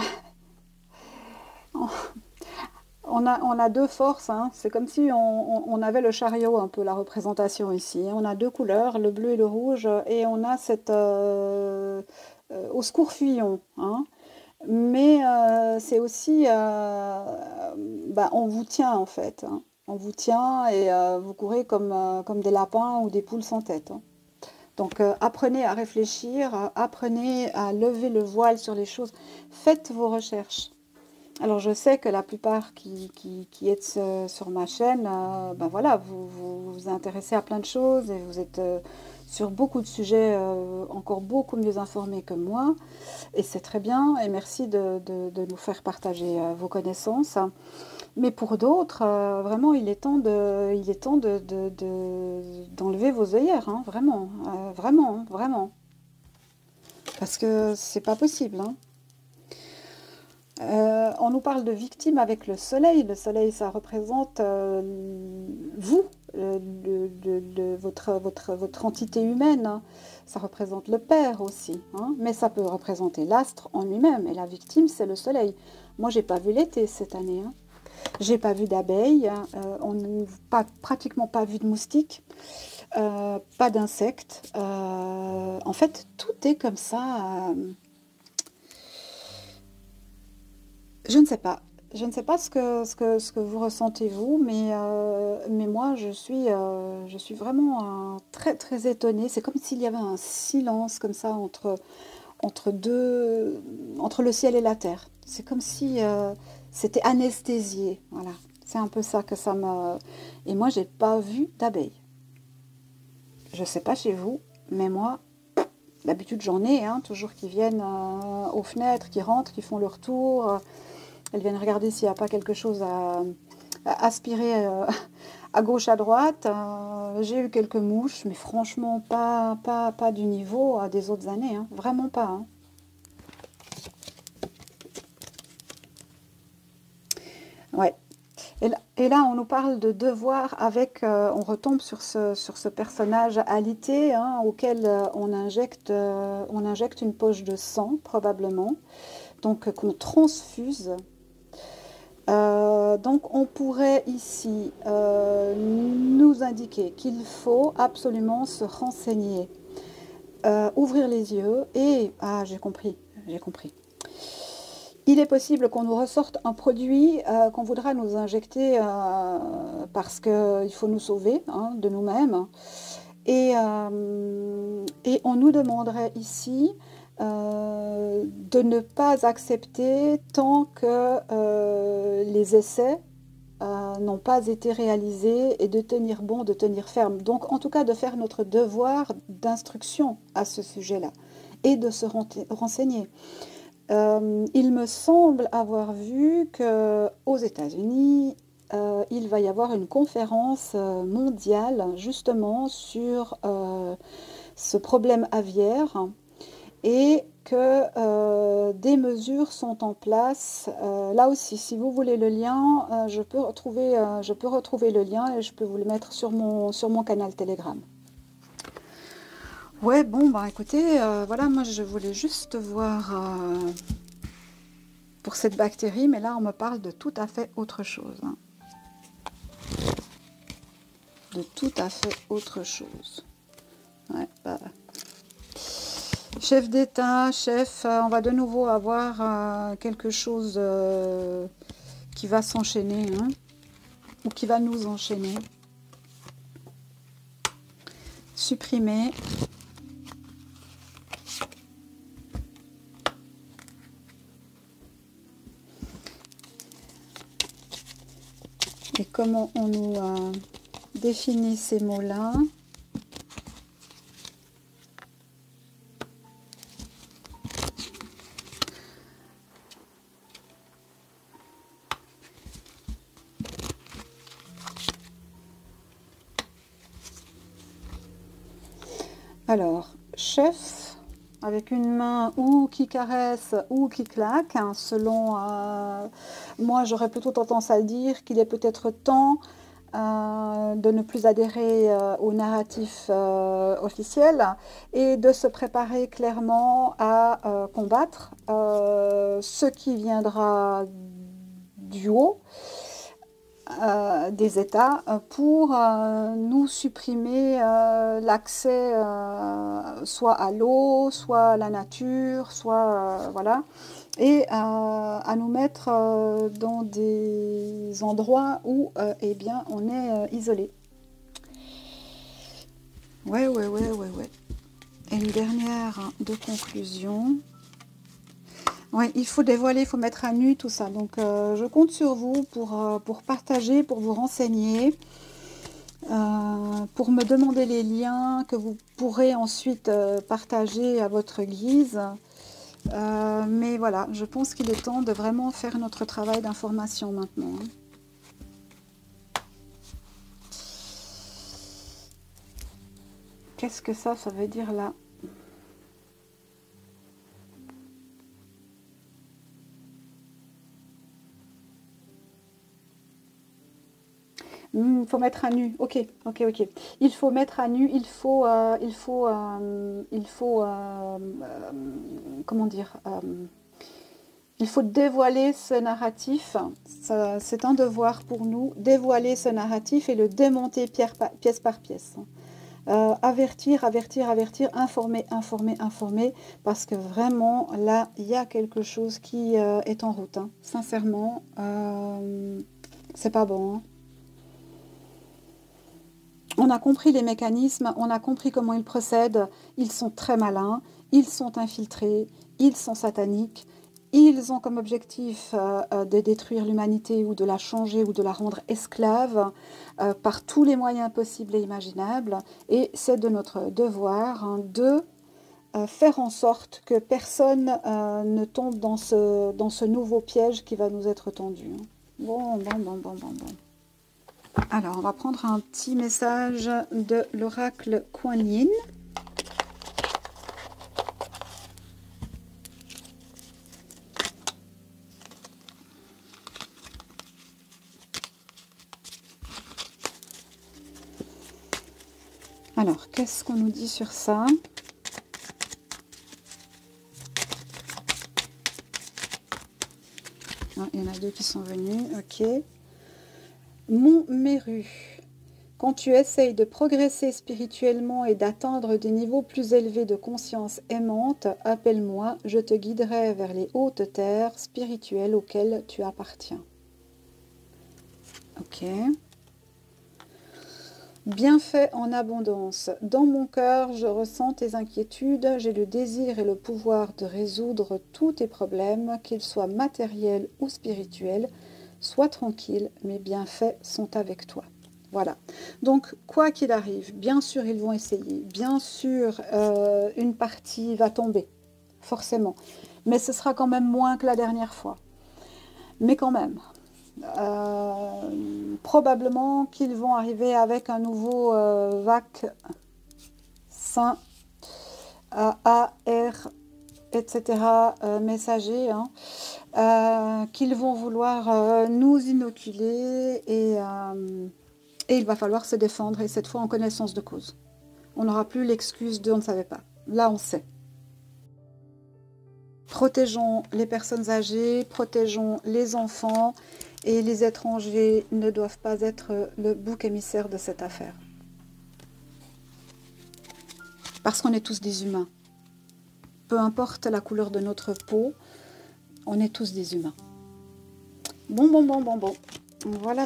on a deux forces, hein. C'est comme si on avait le chariot, un peu la représentation ici. On a deux couleurs, le bleu et le rouge, et on a cette au secours fuyons, hein. Mais c'est aussi, bah, on vous tient en fait, hein. On vous tient et vous courez comme des lapins ou des poules sans tête, hein. Donc apprenez à réfléchir, apprenez à lever le voile sur les choses, faites vos recherches. Alors je sais que la plupart qui êtes sur ma chaîne, ben voilà, vous intéressez à plein de choses et vous êtes sur beaucoup de sujets encore beaucoup mieux informés que moi. Et c'est très bien et merci de nous faire partager vos connaissances. Mais pour d'autres, vraiment, il est temps d'enlever vos œillères, hein, vraiment, vraiment, hein, vraiment. Parce que c'est pas possible, hein. On nous parle de victimes avec le soleil. Le soleil, ça représente vous, votre entité humaine, hein. Ça représente le père aussi, hein. Mais ça peut représenter l'astre en lui-même. Et la victime, c'est le soleil. Moi, j'ai pas vu l'été cette année, hein. J'ai pas vu d'abeilles, hein. On n'a pratiquement pas vu de moustiques, pas d'insectes. En fait, tout est comme ça. Je ne sais pas. Je ne sais pas ce que vous ressentez vous, mais moi je suis vraiment très très étonnée. C'est comme s'il y avait un silence comme ça entre le ciel et la terre. C'est comme si c'était anesthésié. Voilà. C'est un peu ça que ça me. Et moi j'ai pas vu d'abeilles. Je sais pas chez vous, mais moi d'habitude j'en ai, hein, toujours qui viennent aux fenêtres, qui rentrent, qui font leur tour. Elles viennent regarder s'il n'y a pas quelque chose à aspirer à gauche, à droite. J'ai eu quelques mouches, mais franchement, pas du niveau des autres années, hein. Vraiment pas, hein. Ouais. Et là, on nous parle de devoir avec, on retombe sur ce personnage alité hein, auquel on injecte une poche de sang, probablement, donc qu'on transfuse. Donc on pourrait ici nous indiquer qu'il faut absolument se renseigner, ouvrir les yeux et... Ah, j'ai compris, j'ai compris. Il est possible qu'on nous ressorte un produit qu'on voudra nous injecter parce qu'il faut nous sauver hein, de nous-mêmes. Et on nous demanderait ici de ne pas accepter tant que les essais n'ont pas été réalisés et de tenir bon, de tenir ferme. Donc en tout cas de faire notre devoir d'instruction à ce sujet-là et de se renseigner. Il me semble avoir vu qu'aux États-Unis, il va y avoir une conférence mondiale justement sur ce problème aviaire et que des mesures sont en place. Là aussi, si vous voulez le lien, je peux retrouver le lien et je peux vous le mettre sur mon canal Telegram. Ouais, bon, bah écoutez, voilà, moi je voulais juste voir pour cette bactérie, mais là on me parle de tout à fait autre chose. Hein. De tout à fait autre chose. Ouais, bah. Chef d'État, chef, on va de nouveau avoir quelque chose qui va s'enchaîner, hein, ou qui va nous enchaîner. Supprimer. Et comment on nous définit ces mots-là? Alors, chef, avec une main ou qui caresse ou qui claque, hein, selon... moi, j'aurais plutôt tendance à dire qu'il est peut-être temps de ne plus adhérer au narratif officiel et de se préparer clairement à combattre ce qui viendra du haut. Des États pour nous supprimer l'accès soit à l'eau, soit à la nature, soit voilà, et à nous mettre dans des endroits où eh bien, on est isolé. Ouais. Et une dernière de conclusion. Oui, il faut dévoiler, il faut mettre à nu tout ça. Donc, je compte sur vous pour partager, pour vous renseigner, pour me demander les liens que vous pourrez ensuite partager à votre guise. Mais voilà, je pense qu'il est temps de vraiment faire notre travail d'information maintenant. Hein. Qu'est-ce que ça veut dire là ? Il faut mettre à nu. Ok. Il faut mettre à nu. Comment dire il faut dévoiler ce narratif. C'est un devoir pour nous. Dévoiler ce narratif et le démonter pièce par pièce. Avertir, informer, parce que vraiment, là, il y a quelque chose qui est en route. Hein. Sincèrement, c'est pas bon. Hein. On a compris les mécanismes, on a compris comment ils procèdent. Ils sont très malins, ils sont infiltrés, ils sont sataniques. Ils ont comme objectif de détruire l'humanité ou de la changer ou de la rendre esclave par tous les moyens possibles et imaginables. Et c'est de notre devoir hein, de faire en sorte que personne ne tombe dans ce nouveau piège qui va nous être tendu. Bon. Alors, on va prendre un petit message de l'oracle Kuan Yin. Alors, qu'est-ce qu'on nous dit sur ça? Ah, il y en a deux qui sont venus, ok. Mon Méru. Quand tu essayes de progresser spirituellement et d'atteindre des niveaux plus élevés de conscience aimante, appelle-moi, je te guiderai vers les hautes terres spirituelles auxquelles tu appartiens. Ok. Bienfait en abondance. Dans mon cœur, je ressens tes inquiétudes, j'ai le désir et le pouvoir de résoudre tous tes problèmes, qu'ils soient matériels ou spirituels. Sois tranquille, mes bienfaits sont avec toi. Voilà. Donc, quoi qu'il arrive, bien sûr, ils vont essayer. Bien sûr, une partie va tomber, forcément. Mais ce sera quand même moins que la dernière fois. Mais quand même. Probablement qu'ils vont arriver avec un nouveau vaccin AR, etc. Messager, hein, qu'ils vont vouloir nous inoculer et il va falloir se défendre et cette fois en connaissance de cause. On n'aura plus l'excuse de on ne savait pas. Là, on sait. Protégeons les personnes âgées, protégeons les enfants. Et les étrangers ne doivent pas être le bouc émissaire de cette affaire. Parce qu'on est tous des humains. Peu importe la couleur de notre peau, on est tous des humains. Bon. Voilà.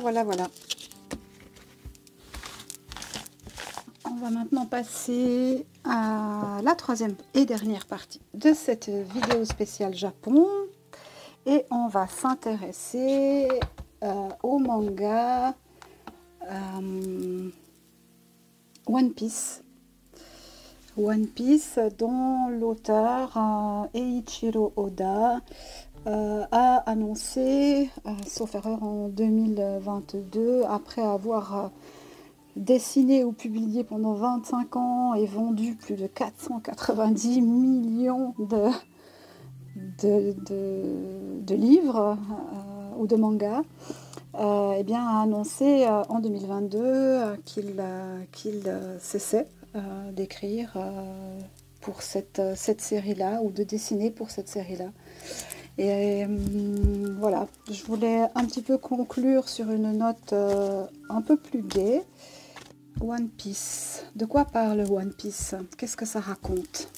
On va maintenant passer à la troisième et dernière partie de cette vidéo spéciale Japon. Et on va s'intéresser au manga One Piece. One Piece, dont l'auteur Eiichiro Oda a annoncé, sauf erreur en 2022, après avoir dessiné ou publié pendant 25 ans et vendu plus de 490 millions de livres ou de mangas, eh bien, a annoncé en 2022 qu'il cessait d'écrire pour cette série-là ou de dessiner pour cette série-là. Et voilà, je voulais un petit peu conclure sur une note un peu plus gaie. One Piece. De quoi parle One Piece? Qu'est-ce que ça raconte?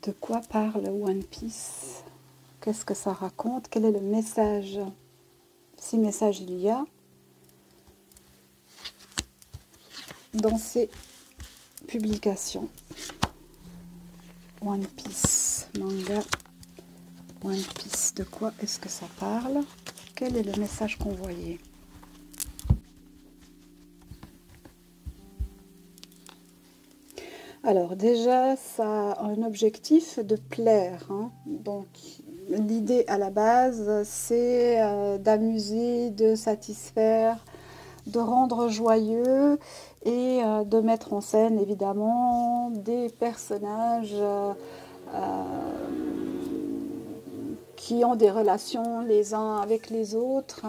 De quoi parle One Piece? Qu'est-ce que ça raconte? Quel est le message? Si message il y a dans ces publications. One Piece, manga One Piece. De quoi est-ce que ça parle? Quel est le message convoyé? Alors déjà, ça a un objectif de plaire, hein. Donc l'idée à la base, c'est d'amuser, de satisfaire, de rendre joyeux et de mettre en scène évidemment des personnages qui ont des relations les uns avec les autres.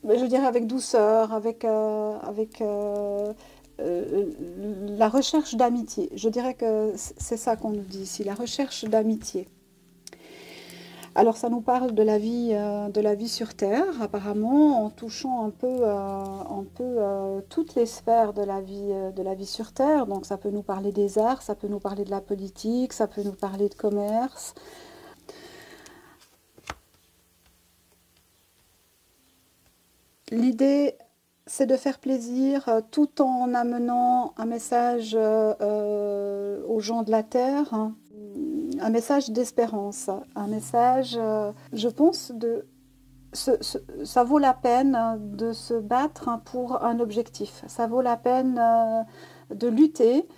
Je dirais avec douceur, avec la recherche d'amitié. Je dirais que c'est ça qu'on nous dit ici, la recherche d'amitié. Alors ça nous parle de la vie sur Terre, apparemment, en touchant un peu toutes les sphères de la vie sur Terre. Donc ça peut nous parler des arts, ça peut nous parler de la politique, ça peut nous parler de commerce. L'idée, c'est de faire plaisir tout en amenant un message aux gens de la Terre, hein, un message d'espérance, un message, je pense, ça vaut la peine de se battre pour un objectif, ça vaut la peine de lutter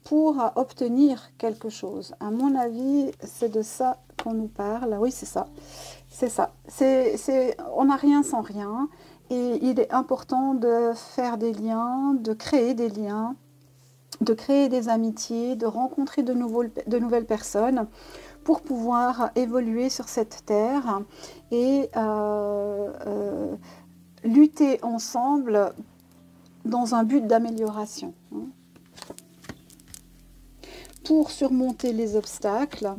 pour obtenir quelque chose. À mon avis, c'est de ça qu'on nous parle. Oui, c'est ça. C'est ça. On n'a rien sans rien. Et il est important de faire des liens, de créer des liens de créer des amitiés, de rencontrer de nouvelles personnes pour pouvoir évoluer sur cette terre et lutter ensemble dans un but d'amélioration, hein, pour surmonter les obstacles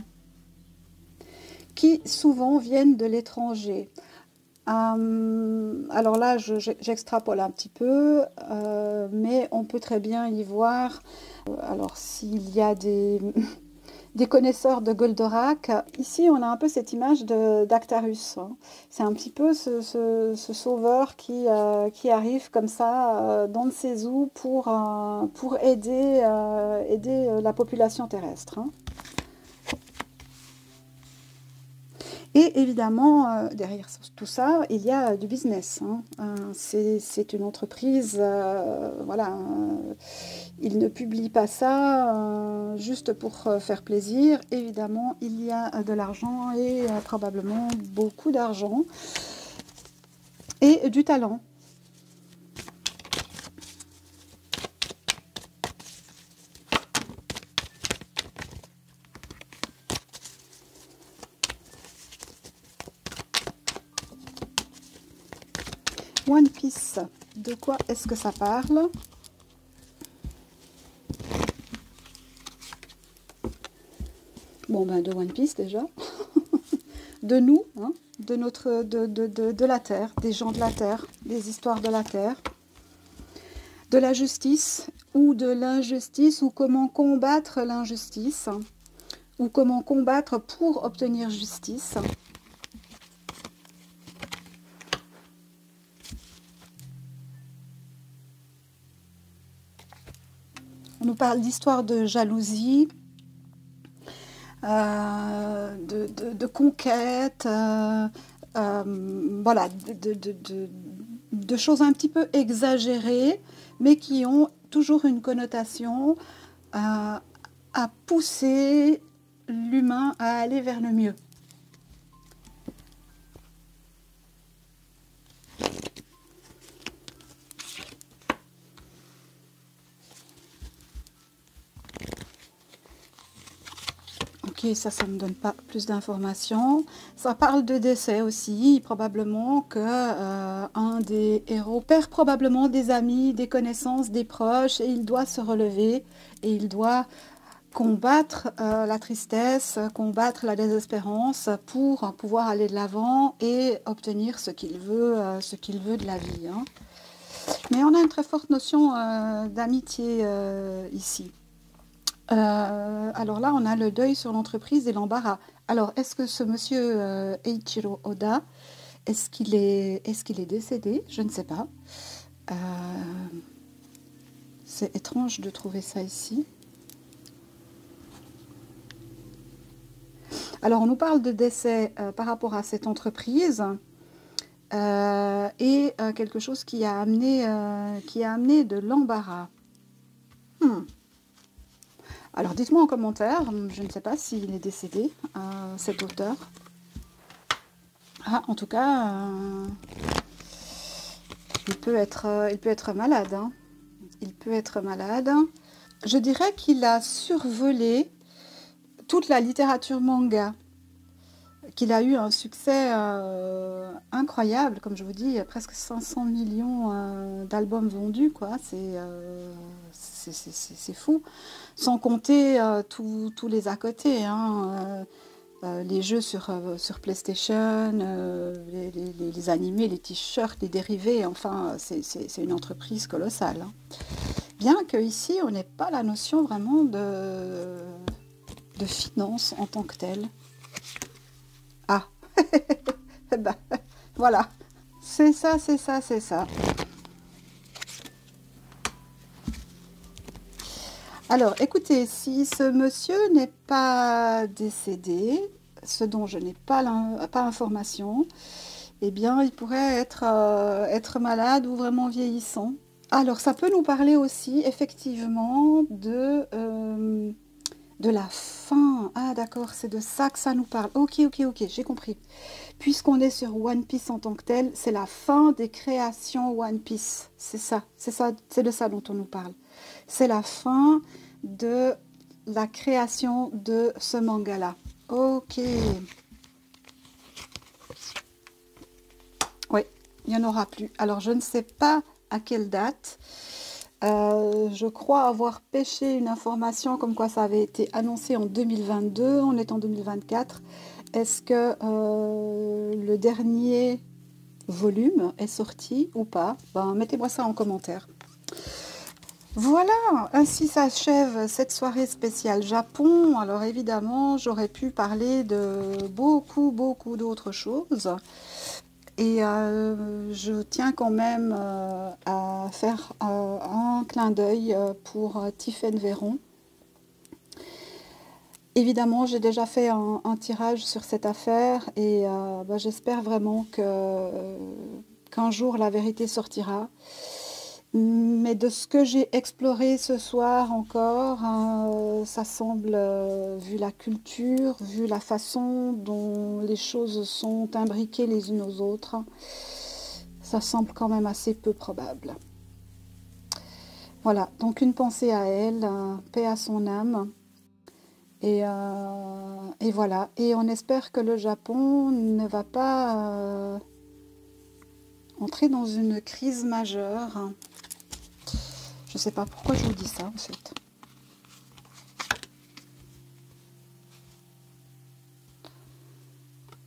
qui souvent viennent de l'étranger. Alors là, j'extrapole un petit peu, mais on peut très bien y voir, alors s'il y a des, des connaisseurs de Goldorak, ici on a un peu cette image d'Actarus, hein. C'est un petit peu ce sauveur qui arrive comme ça dans le Sézou pour aider, aider la population terrestre, hein. Et évidemment, derrière tout ça, il y a du business, hein. C'est une entreprise, voilà, il ne publie pas ça juste pour faire plaisir. Évidemment, il y a de l'argent et probablement beaucoup d'argent et du talent. One Piece, de quoi est-ce que ça parle? Bon, ben de One Piece déjà, de nous, hein, de la Terre, des gens de la Terre, des histoires de la Terre, de la justice ou de l'injustice, ou comment combattre l'injustice, ou comment combattre pour obtenir justice. On nous parle d'histoire de jalousie, de conquête, voilà, de choses un petit peu exagérées, mais qui ont toujours une connotation à pousser l'humain à aller vers le mieux. Ok, ça ne me donne pas plus d'informations. Ça parle de décès aussi, probablement que un des héros perd probablement des amis, des connaissances, des proches, et il doit se relever, et il doit combattre la tristesse, combattre la désespérance pour pouvoir aller de l'avant et obtenir ce qu'il veut de la vie, hein. Mais on a une très forte notion d'amitié ici. Alors là, on a le deuil sur l'entreprise et l'embarras. Alors, est-ce que ce monsieur Eiichiro Oda, est-ce qu'il est décédé? Je ne sais pas. Euh, c'est étrange de trouver ça ici. Alors, on nous parle de décès par rapport à cette entreprise et quelque chose qui a amené de l'embarras. Alors, dites-moi en commentaire, je ne sais pas s'il est décédé, cet auteur. Ah, en tout cas, il peut être malade, hein. Il peut être malade. Je dirais qu'il a survolé toute la littérature manga, qu'il a eu un succès incroyable, comme je vous dis, presque 500 millions d'albums vendus, quoi. C'est fou. Sans compter tous les à côté, hein, les jeux sur PlayStation, les animés, les t-shirts, les dérivés, enfin, c'est une entreprise colossale, hein. Bien qu'ici, on n'ait pas la notion vraiment de finance en tant que telle. Ah, ben, voilà, c'est ça, c'est ça, c'est ça. Alors, écoutez, si ce monsieur n'est pas décédé, ce dont je n'ai pas information, eh bien, il pourrait être malade ou vraiment vieillissant. Alors, ça peut nous parler aussi, effectivement, De la fin. Ah d'accord, c'est de ça que ça nous parle. Ok, ok, ok, j'ai compris. Puisqu'on est sur One Piece en tant que tel, c'est la fin des créations One Piece. C'est ça, c'est de ça dont on nous parle. C'est la fin de la création de ce manga-là. Ok. Oui, il n'y en aura plus. Alors je ne sais pas à quelle date. Je crois avoir pêché une information comme quoi ça avait été annoncé en 2022, on est en 2024. Est-ce que le dernier volume est sorti ou pas? Ben, mettez-moi ça en commentaire. Voilà, ainsi s'achève cette soirée spéciale Japon. Alors évidemment, j'aurais pu parler de beaucoup d'autres choses. Et je tiens quand même à faire un clin d'œil pour Tiffaine Véron. Évidemment, j'ai déjà fait un tirage sur cette affaire et bah, j'espère vraiment qu'un jour la vérité sortira. Mais de ce que j'ai exploré ce soir encore, ça semble, vu la culture, vu la façon dont les choses sont imbriquées les unes aux autres, ça semble quand même assez peu probable. Voilà, donc une pensée à elle, paix à son âme. Et voilà, et on espère que le Japon ne va pas entrer dans une crise majeure. Je ne sais pas pourquoi je vous dis ça en fait.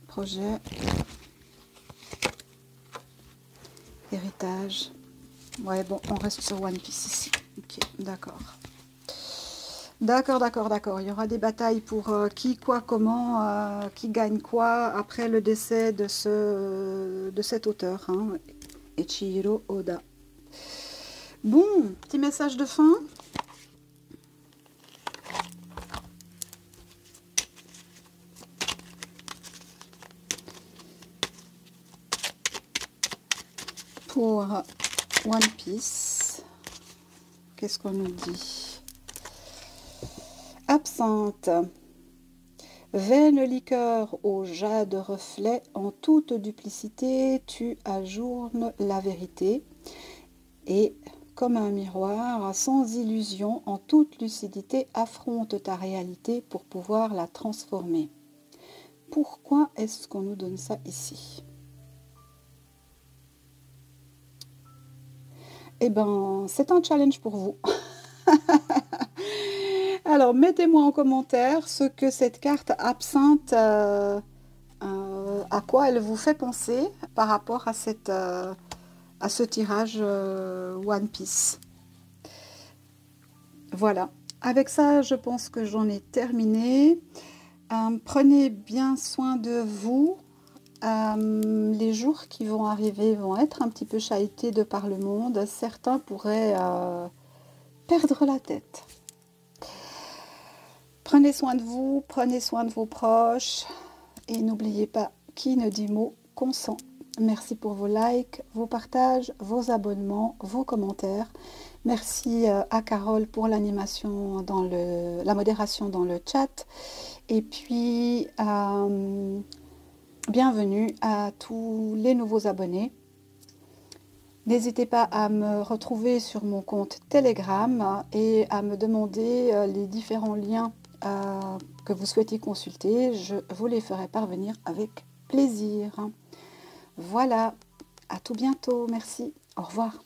Projet, héritage. Ouais, bon, on reste sur One Piece ici. Ok, d'accord. D'accord. Il y aura des batailles pour qui, quoi, comment, qui gagne quoi après le décès de cet auteur, hein, Eiichiro Oda. Bon, petit message de fin. Pour One Piece, qu'est-ce qu'on nous dit? Absinthe. Vaine liqueur au jade reflet, en toute duplicité, tu ajournes la vérité. Et comme un miroir, sans illusion, en toute lucidité, affronte ta réalité pour pouvoir la transformer. Pourquoi est-ce qu'on nous donne ça ici? Eh ben, c'est un challenge pour vous. Alors, mettez-moi en commentaire ce que cette carte absinthe, à quoi elle vous fait penser par rapport à ce tirage One Piece. Voilà. Avec ça, je pense que j'en ai terminé. Prenez bien soin de vous. Les jours qui vont arriver vont être un petit peu chahutés de par le monde. Certains pourraient perdre la tête. Prenez soin de vous, prenez soin de vos proches et n'oubliez pas, qui ne dit mot consent. Merci pour vos likes, vos partages, vos abonnements, vos commentaires. Merci à Carole pour l'animation la modération dans le chat. Et puis, bienvenue à tous les nouveaux abonnés. N'hésitez pas à me retrouver sur mon compte Telegram et à me demander les différents liens que vous souhaitez consulter. Je vous les ferai parvenir avec plaisir. Voilà, à tout bientôt. Merci. Au revoir.